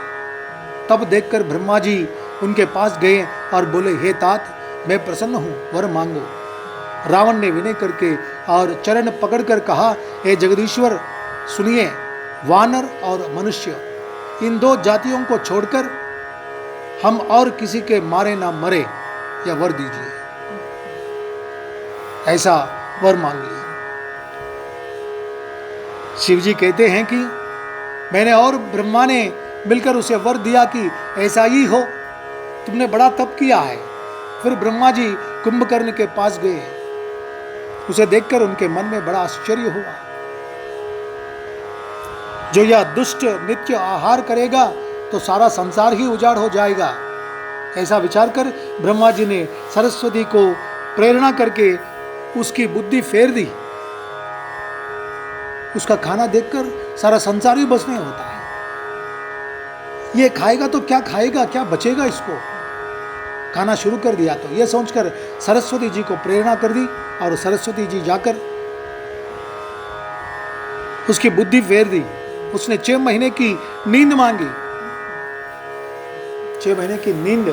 तब देखकर ब्रह्मा जी उनके पास गए और बोले, हे तात, मैं प्रसन्न हूं, वर मांगो। रावण ने विनय करके और चरण पकड़कर कहा, हे जगदीश्वर सुनिए, वानर और मनुष्य, इन दो जातियों को छोड़कर हम और किसी के मारे ना मरे, या वर दीजिए। ऐसा वर मांग लिया। शिव जी कहते हैं कि मैंने और ब्रह्मा ने मिलकर उसे वर दिया कि ऐसा ही हो, तुमने बड़ा तप किया है। फिर ब्रह्मा जी कुंभकर्ण के पास गए। उसे देखकर उनके मन में बड़ा आश्चर्य हुआ। जो यह दुष्ट नित्य आहार करेगा तो सारा संसार ही उजाड़ हो जाएगा। ऐसा विचार कर ब्रह्मा जी ने सरस्वती को प्रेरणा करके उसकी बुद्धि फेर दी। उसका खाना देखकर सारा संसार ही बसने होता है। ये खाएगा तो क्या खाएगा, क्या बचेगा इसको। खाना शुरू कर दिया तो यह सोचकर सरस्वती जी को प्रेरणा कर दी और सरस्वती जी जाकर उसकी बुद्धि फेर दी। उसने 6 महीने की नींद मांगी, 6 महीने की नींद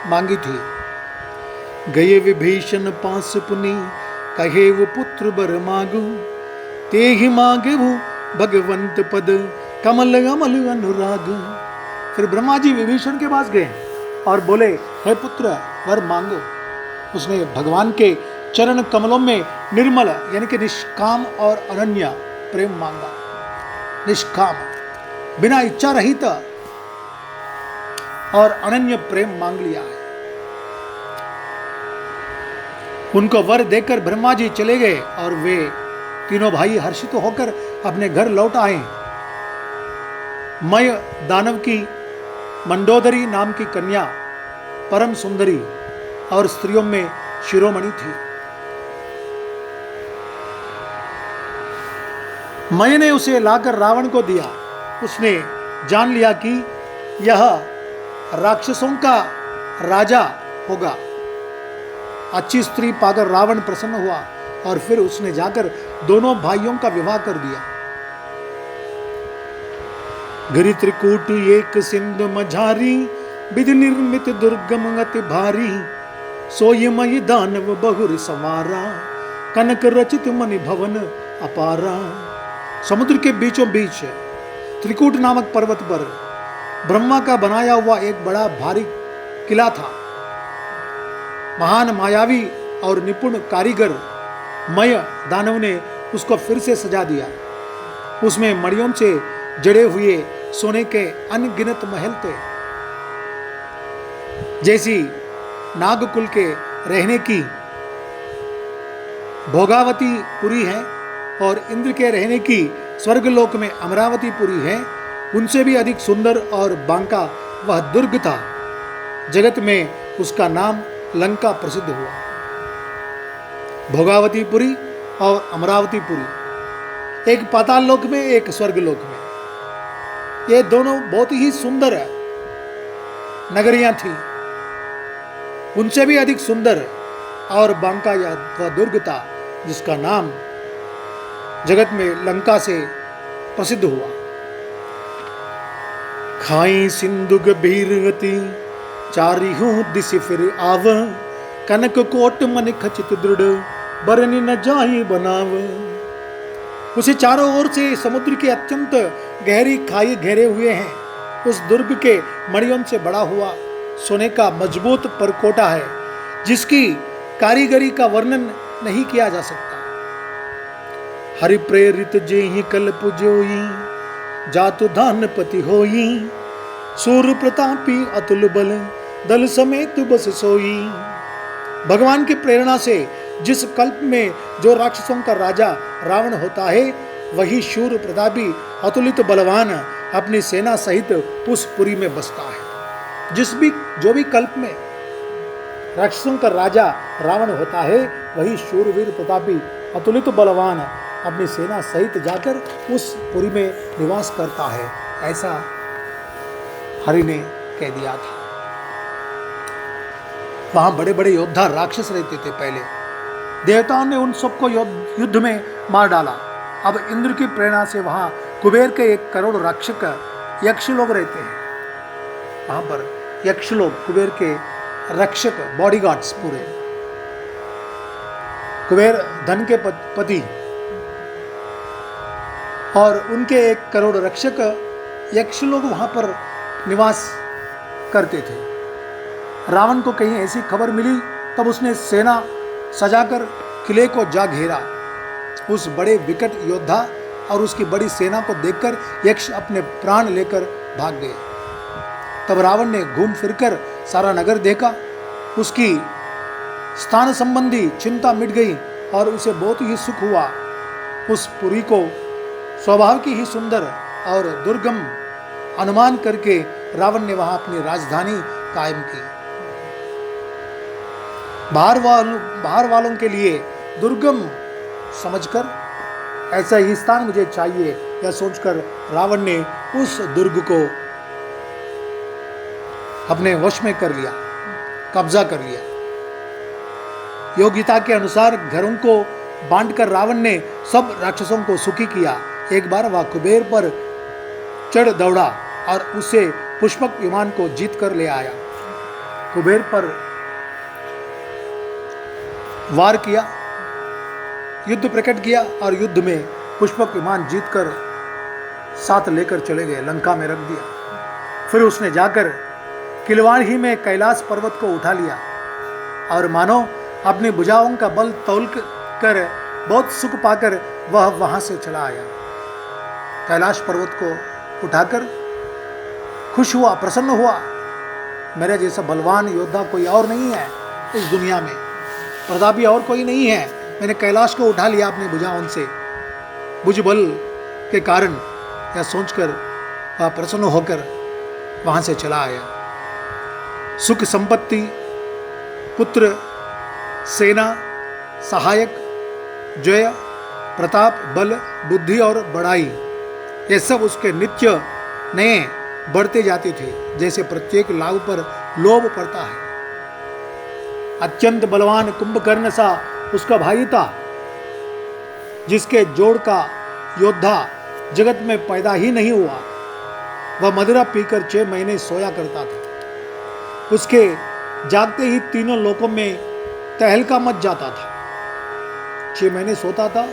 मांगी थी। गए विभीषण पास पुनि, कहे वो पुत्र बर मांगू, ते ही मांगे वो भगवंत पद, कमल अमल अनुराग। फिर ब्रह्मा जी विभीषण के पास गए और बोले, हे पुत्र वर मांगो। उसने भगवान के चरण कमलों में निर्मल यानी कि निष्काम और अनन्य प्रेम मांगा। निष्काम, बिना इच्छा रहित और अनन्य प्रेम मांग लिया है। उनको वर देकर ब्रह्मा जी चले गए और वे तीनों भाई हर्षित होकर अपने घर लौट आए। मय दानव की मंडोदरी नाम की कन्या परम सुंदरी और स्त्रियों में शिरोमणि थी। मय ने उसे लाकर रावण को दिया। उसने जान लिया कि यह राक्षसों का राजा होगा। अच्छी स्त्री पाकर रावण प्रसन्न हुआ और फिर उसने जाकर दोनों भाइयों का विवाह कर दिया। गिरि त्रिकूट एक सिंधु मझारी, विधि निर्मित दुर्गम अति भारी, सोई मई दानव बहुर समारा, कनक रचित मणि भवन अपारा। समुद्र के बीचों बीच त्रिकूट नामक पर्वत पर ब्रह्मा का बनाया हुआ एक बड़ा भारी किला था। महान मायावी और निपुण कारीगर मय दानव ने उसको फिर से सजा दिया। उसमें मणियों से जड़े हुए सोने के अनगिनत महल थे। जैसी नागकुल के रहने की भोगावती पुरी है और इंद्र के रहने की स्वर्गलोक में अमरावती पुरी है, उनसे भी अधिक सुंदर और बांका वह दुर्ग था। जगत में उसका नाम लंका प्रसिद्ध हुआ। भोगावतीपुरी और अमरावतीपुरी, एक पाताल लोक में एक स्वर्गलोक में। ये दोनों बहुत ही सुंदर नगरियां थी। उनसे भी अधिक सुंदर और बांका या वह दुर्ग था जिसका नाम जगत में लंका से प्रसिद्ध हुआ। खाई सिंधु गंभीर गति, चारी हूं दिशि फिर आव, कनक कोट मन खचित दृढ़, बरनी न जाई बनाव। उसे चारों ओर से समुद्र की अत्यंत गहरी खाई घेरे हुए हैं। उस दुर्ग के मणियों से बड़ा हुआ सोने का मजबूत परकोटा है, जिसकी कारीगरी का वर्णन नहीं किया जा सकता। हरि प्रेरित जेहि कल्प जोई, जातु धानपति होई, सूर प्रतापी अतुल बल, दल समेत बस सोई। भगवान की प्रेरणा से जिस कल्प में जो राक्षसों का राजा रावण होता है, वही शूर प्रतापी अतुलित बलवान अपनी सेना सहित उस पुरी में बसता है। जो भी कल्प में राक्षसों का राजा रावण होता है, वही शूरवीर प्रतापी अतुलित बलवान अपनी सेना सहित जाकर उस पुरी में निवास करता है। ऐसा हरि ने कह दिया था। वहां बड़े बड़े योद्धा राक्षस रहते थे पहले। देवताओं ने उन सबको युद्ध में मार डाला। अब इंद्र की प्रेरणा से वहां कुबेर के 1 करोड़ रक्षक यक्ष लोग रहते हैं। वहां पर यक्ष लोग कुबेर के रक्षक, बॉडीगार्ड्स पूरे। कुबेर धन के पति और उनके 1 करोड़ रक्षक यक्ष लोग वहां पर निवास करते थे। रावण को कहीं ऐसी खबर मिली, तब उसने सेना सजाकर किले को जा घेरा। उस बड़े विकट योद्धा और उसकी बड़ी सेना को देखकर यक्ष अपने प्राण लेकर भाग गए। तब रावण ने घूम फिरकर सारा नगर देखा। उसकी स्थान संबंधी चिंता मिट गई और उसे बहुत ही सुख हुआ। उस पुरी को स्वभाव की ही सुंदर और दुर्गम अनुमान करके रावण ने वहां अपनी राजधानी कायम की। बाहर वालों के लिए दुर्गम समझकर ऐसा ही स्थान मुझे चाहिए, यह सोचकर रावण ने उस दुर्ग को अपने वश में कर लिया, कब्जा कर लिया। योग्यता के अनुसार घरों को बांटकर रावण ने सब राक्षसों को सुखी किया। एक बार वह कुबेर पर चढ़ दौड़ा और उसे पुष्पक विमान को जीत कर ले आया। कुबेर पर वार किया, युद्ध प्रकट किया और युद्ध में पुष्पक विमान जीतकर साथ लेकर चले गए, लंका में रख दिया। फिर उसने जाकर किलवाड़ ही में कैलाश पर्वत को उठा लिया और मानो अपनी भुजाओं का बल तौल कर बहुत सुख पाकर वह वहां से चला आया। कैलाश पर्वत को उठाकर खुश हुआ, प्रसन्न हुआ। मेरे जैसा बलवान योद्धा कोई और नहीं है इस दुनिया में, प्रतापी और कोई नहीं है। मैंने कैलाश को उठा लिया अपनी भुजाओं से, भुज बल के कारण। यह सोचकर वह प्रसन्न होकर वहां से चला आया। सुख संपत्ति, पुत्र, सेना, सहायक, जय, प्रताप, बल, बुद्धि और बड़ाई, ये सब उसके नित्य नए बढ़ते जाते थे, जैसे प्रत्येक लाभ पर लोभ पड़ता है। अत्यंत बलवान कुंभकर्ण सा उसका भाई था, जिसके जोड़ का योद्धा जगत में पैदा ही नहीं हुआ। वह मदिरा पीकर 6 महीने सोया करता था। उसके जागते ही तीनों लोकों में तहलका मच जाता था। 6 महीने सोता था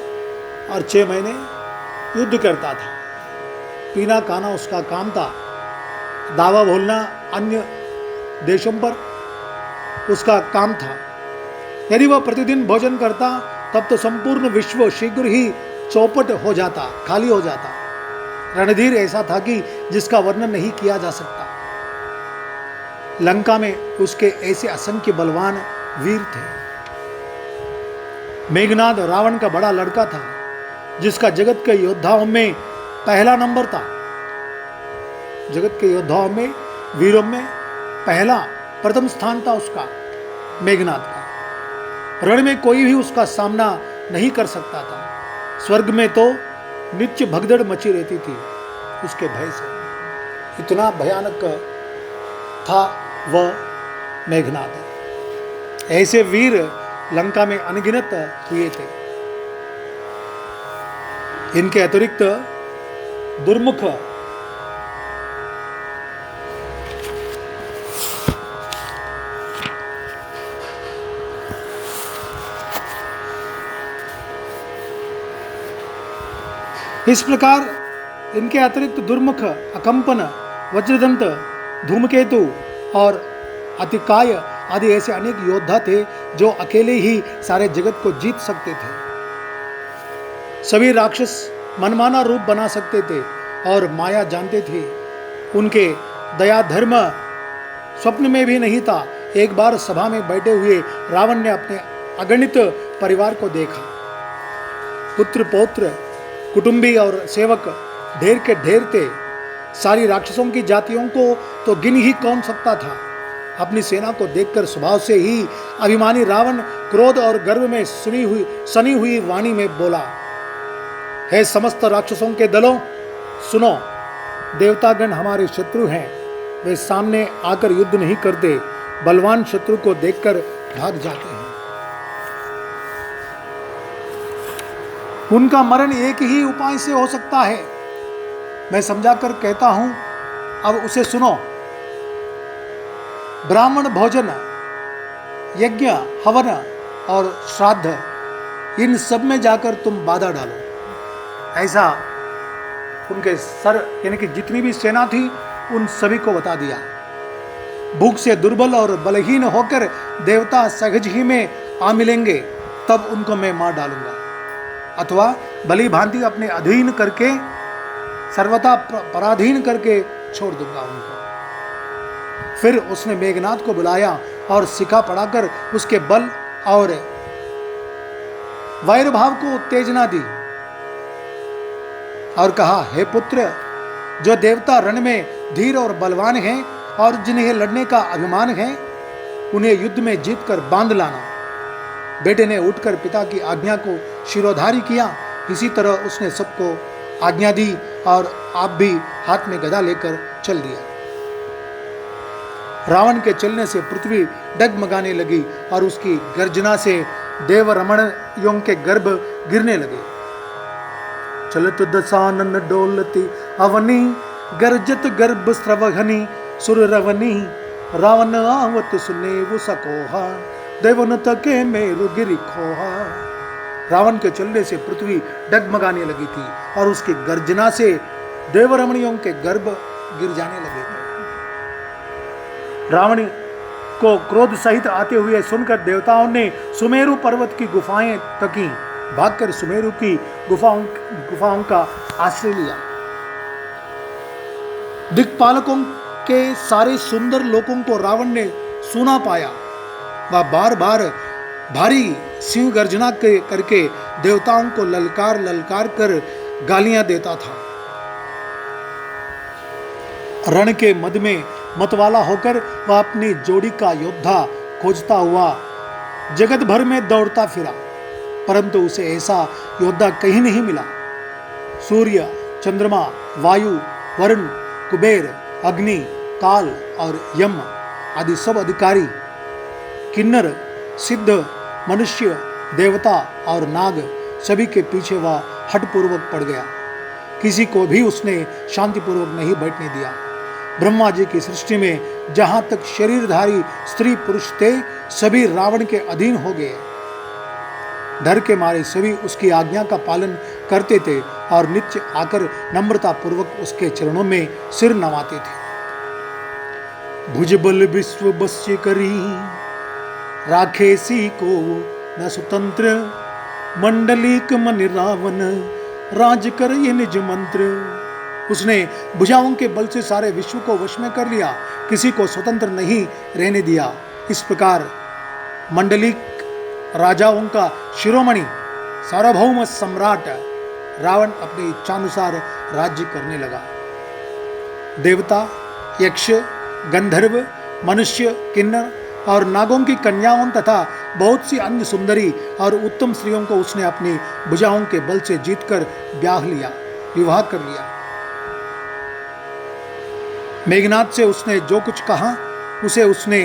और 6 महीने युद्ध करता था। पीना खाना उसका काम था, दावा बोलना अन्य देशों पर उसका काम था। यदि वह प्रतिदिन भोजन करता तब तो संपूर्ण विश्व शीघ्र ही चौपट हो जाता, खाली हो जाता। रणधीर ऐसा था कि जिसका वर्णन नहीं किया जा सकता। लंका में उसके ऐसे असंख्य बलवान वीर थे। मेघनाद रावण का बड़ा लड़का था, जिसका जगत के योद्धाओं में पहला नंबर था। जगत के योद्धाओं में, वीरों में प्रथम स्थान था उसका, मेघनाद का। रण में कोई भी उसका सामना नहीं कर सकता था। स्वर्ग में तो नित्य भगदड़ मची रहती थी उसके भय से। इतना भयानक था वह मेघनाद। ऐसे वीर लंका में अनगिनत हुए थे। इनके अतिरिक्त दुर्मुख इस प्रकार इनके अतिरिक्त दुर्मुख, अकंपन, वज्रदंत, धूमकेतु और अतिकाय आदि ऐसे अनेक योद्धा थे जो अकेले ही सारे जगत को जीत सकते थे। सभी राक्षस मनमाना रूप बना सकते थे और माया जानते थे। उनके दया धर्म स्वप्न में भी नहीं था। एक बार सभा में बैठे हुए रावण ने अपने अगणित परिवार को देखा। पुत्र, पौत्र, कुटुंबी और सेवक ढेर के ढेर थे। सारी राक्षसों की जातियों को तो गिन ही कौन सकता था। अपनी सेना को देखकर स्वभाव से ही अभिमानी रावण क्रोध और गर्व में सनी हुई वाणी में बोला, हे समस्त राक्षसों के दलों, सुनो, देवतागण हमारे शत्रु हैं। वे सामने आकर युद्ध नहीं करते, बलवान शत्रु को देखकर भाग जाते हैं। उनका मरण एक ही उपाय से हो सकता है, मैं समझाकर कहता हूं, अब उसे सुनो। ब्राह्मण भोजन, यज्ञ, हवन और श्राद्ध, इन सब में जाकर तुम बाधा डालो। ऐसा उनके सर यानी कि जितनी भी सेना थी उन सभी को बता दिया। भूख से दुर्बल और बलहीन होकर देवता सहज ही में आ मिलेंगे, तब उनको मैं मार डालूंगा, अथवा भली भांति अपने अधीन करके, सर्वथा पराधीन करके छोड़ दूंगा उनको। फिर उसने मेघनाथ को बुलाया और सिखा पढ़ाकर उसके बल और वैर भाव को उत्तेजना दी और कहा, हे पुत्र, जो देवता रण में धीर और बलवान हैं और जिन्हें लड़ने का अभिमान है, उन्हें युद्ध में जीतकर बांध लाना। बेटे ने उठकर पिता की आज्ञा को शिरोधारी किया। इसी तरह उसने सबको आज्ञा दी और आप भी हाथ में गदा लेकर चल दिया। रावण के चलने से पृथ्वी डगमगाने लगी और उसकी गर्जना से देवरमणियों के गर्भ गिरने लगे। चलत दसानन डोलती अवनी, गर्जत गर्भ स्रवहनी सुररवनी, रावण आवत सुनेव सकोहा, देवन तके मेरु गिरि खोहा। रावण के चलने से पृथ्वी डगमगाने लगी थी और उसकी गर्जना से देवरमणियों के गर्भ गिर जाने लगे थे। रावण को क्रोध सहित आते हुए सुनकर देवताओं ने सुमेरु पर्वत की गुफाएं तकी। भागकर सुमेरु की गुफाओं का आश्रय लिया। दिक्पालकों के सारे सुंदर लोकों को रावण ने सुना पाया। वह बार बार भारी सिंह गर्जना करके देवताओं को ललकार ललकार कर गालियां देता था। रण के मध्य में मतवाला होकर वह अपनी जोड़ी का योद्धा खोजता हुआ जगत भर में दौड़ता फिरा, परंतु उसे ऐसा योद्धा कहीं नहीं मिला। सूर्य, चंद्रमा, वायु, वरुण, कुबेर, अग्नि, काल और यम आदि सब अधिकारी, किन्नर, सिद्ध, मनुष्य, देवता और नाग, सभी के पीछे वह हठपूर्वक पड़ गया। किसी को भी उसने शांतिपूर्वक नहीं बैठने दिया। ब्रह्मा जी की सृष्टि में जहां तक शरीरधारी स्त्री पुरुष थे, सभी रावण के अधीन हो गए। डर के मारे सभी उसकी आज्ञा का पालन करते थे और नित्य आकर नम्रता पूर्वक उसके चरणों में सिर नवाते थे। भुजबल विश्व बस्य करी, राखे सी को न स्वतंत्र, मंडलिक मन रावण, राज कर ये निज मंत्र। उसने भुजाओं के बल से सारे विश्व को वश में कर लिया, किसी को स्वतंत्र नहीं रहने दिया। इस प्रकार मंडलिक राजाओं का शिरोमणि सार्वभौम सम्राट रावण अपनी इच्छानुसार राज्य करने लगा। देवता, यक्ष, गंधर्व, मनुष्य, किन्नर और नागों की कन्याओं तथा बहुत सी अन्य सुंदरी और उत्तम स्त्रियों को उसने अपनी भुजाओं के बल से जीतकर ब्याह लिया, विवाह कर लिया। मेघनाथ से उसने जो कुछ कहा उसे उसने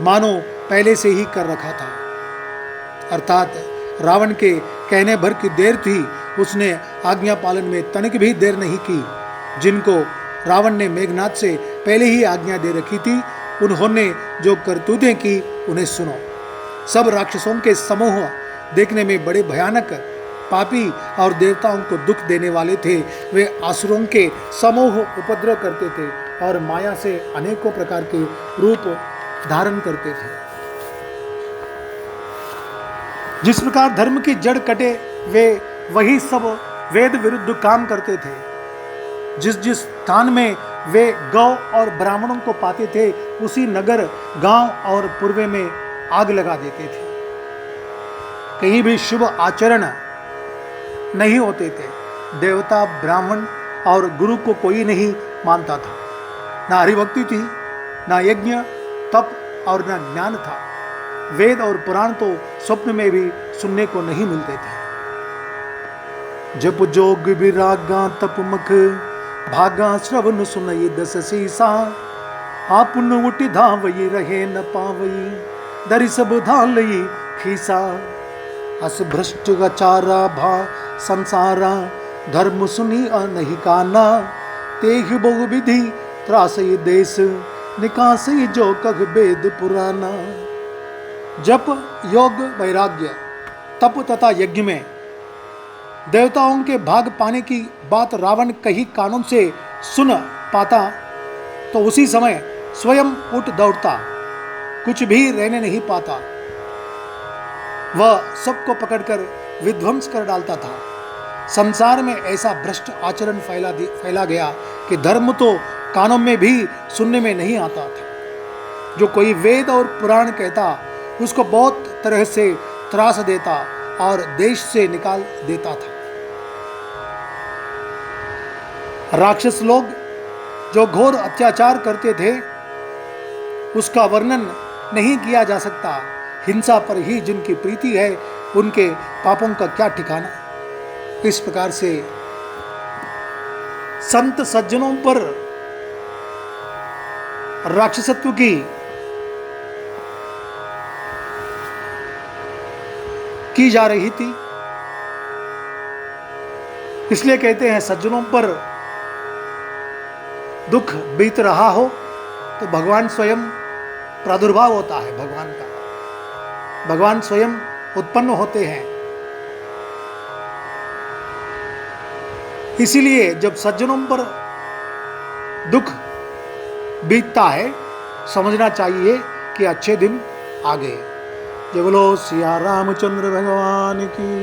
मानो पहले से ही कर रखा था, अर्थात रावण के कहने भर की देर थी। उसने आज्ञा पालन में तनिक भी देर नहीं की। जिनको रावण ने मेघनाथ से पहले ही आज्ञा दे रखी थी, उन्होंने जो करतूतें की उन्हें सुनो। सब राक्षसों के समूह देखने में बड़े भयानक, पापी और देवताओं को दुख देने वाले थे। वे आसुरों के समूह उपद्रव करते थे और माया से अनेकों प्रकार के रूप धारण करते थे। जिस प्रकार धर्म की जड़ कटे, वे वही सब वेद विरुद्ध काम करते थे। जिस जिस स्थान में वे गौ और ब्राह्मणों को पाते थे, उसी नगर, गांव और पूर्वे में आग लगा देते थे। कहीं भी शुभ आचरण नहीं होते थे। देवता, ब्राह्मण और गुरु को कोई नहीं मानता था। ना हरिभक्ति थी, ना यज्ञ, तप और ना ज्ञान था। वेद और पुराण तो स्वप्न में भी सुनने को नहीं मिलते थे। जप जोग विरागा तप मख, भागा श्रवण सुनई दस सीसा, आपुन उठ धावई रहे न पावई, दरि सब धालई खीसा। अस भ्रष्ट गचारा भा संसारा, धर्म सुनी नहीं काना। तेह बहु विधि त्रासई देश, निकासई जो कग वेद पुराना। जप, योग, वैराग्य, तप तथा यज्ञ में देवताओं के भाग पाने की बात रावण कहीं कानों से सुन पाता तो उसी समय स्वयं उठ दौड़ता, कुछ भी रहने नहीं पाता। वह सबको पकड़कर विध्वंस कर डालता था। संसार में ऐसा भ्रष्ट आचरण फैला गया कि धर्म तो कानों में भी सुनने में नहीं आता था। जो कोई वेद और पुराण कहता उसको बहुत तरह से त्रास देता और देश से निकाल देता था। राक्षस लोग जो घोर अत्याचार करते थे उसका वर्णन नहीं किया जा सकता। हिंसा पर ही जिनकी प्रीति है उनके पापों का क्या ठिकाना। इस प्रकार से संत सज्जनों पर राक्षसत्व की जा रही थी। इसलिए कहते हैं सज्जनों पर दुख बीत रहा हो तो भगवान स्वयं प्रादुर्भाव होता है। भगवान का भगवान स्वयं उत्पन्न होते हैं। इसीलिए जब सज्जनों पर दुख बीतता है समझना चाहिए कि अच्छे दिन आ गए। जय बोलो सिया रामचंद्र भगवान की।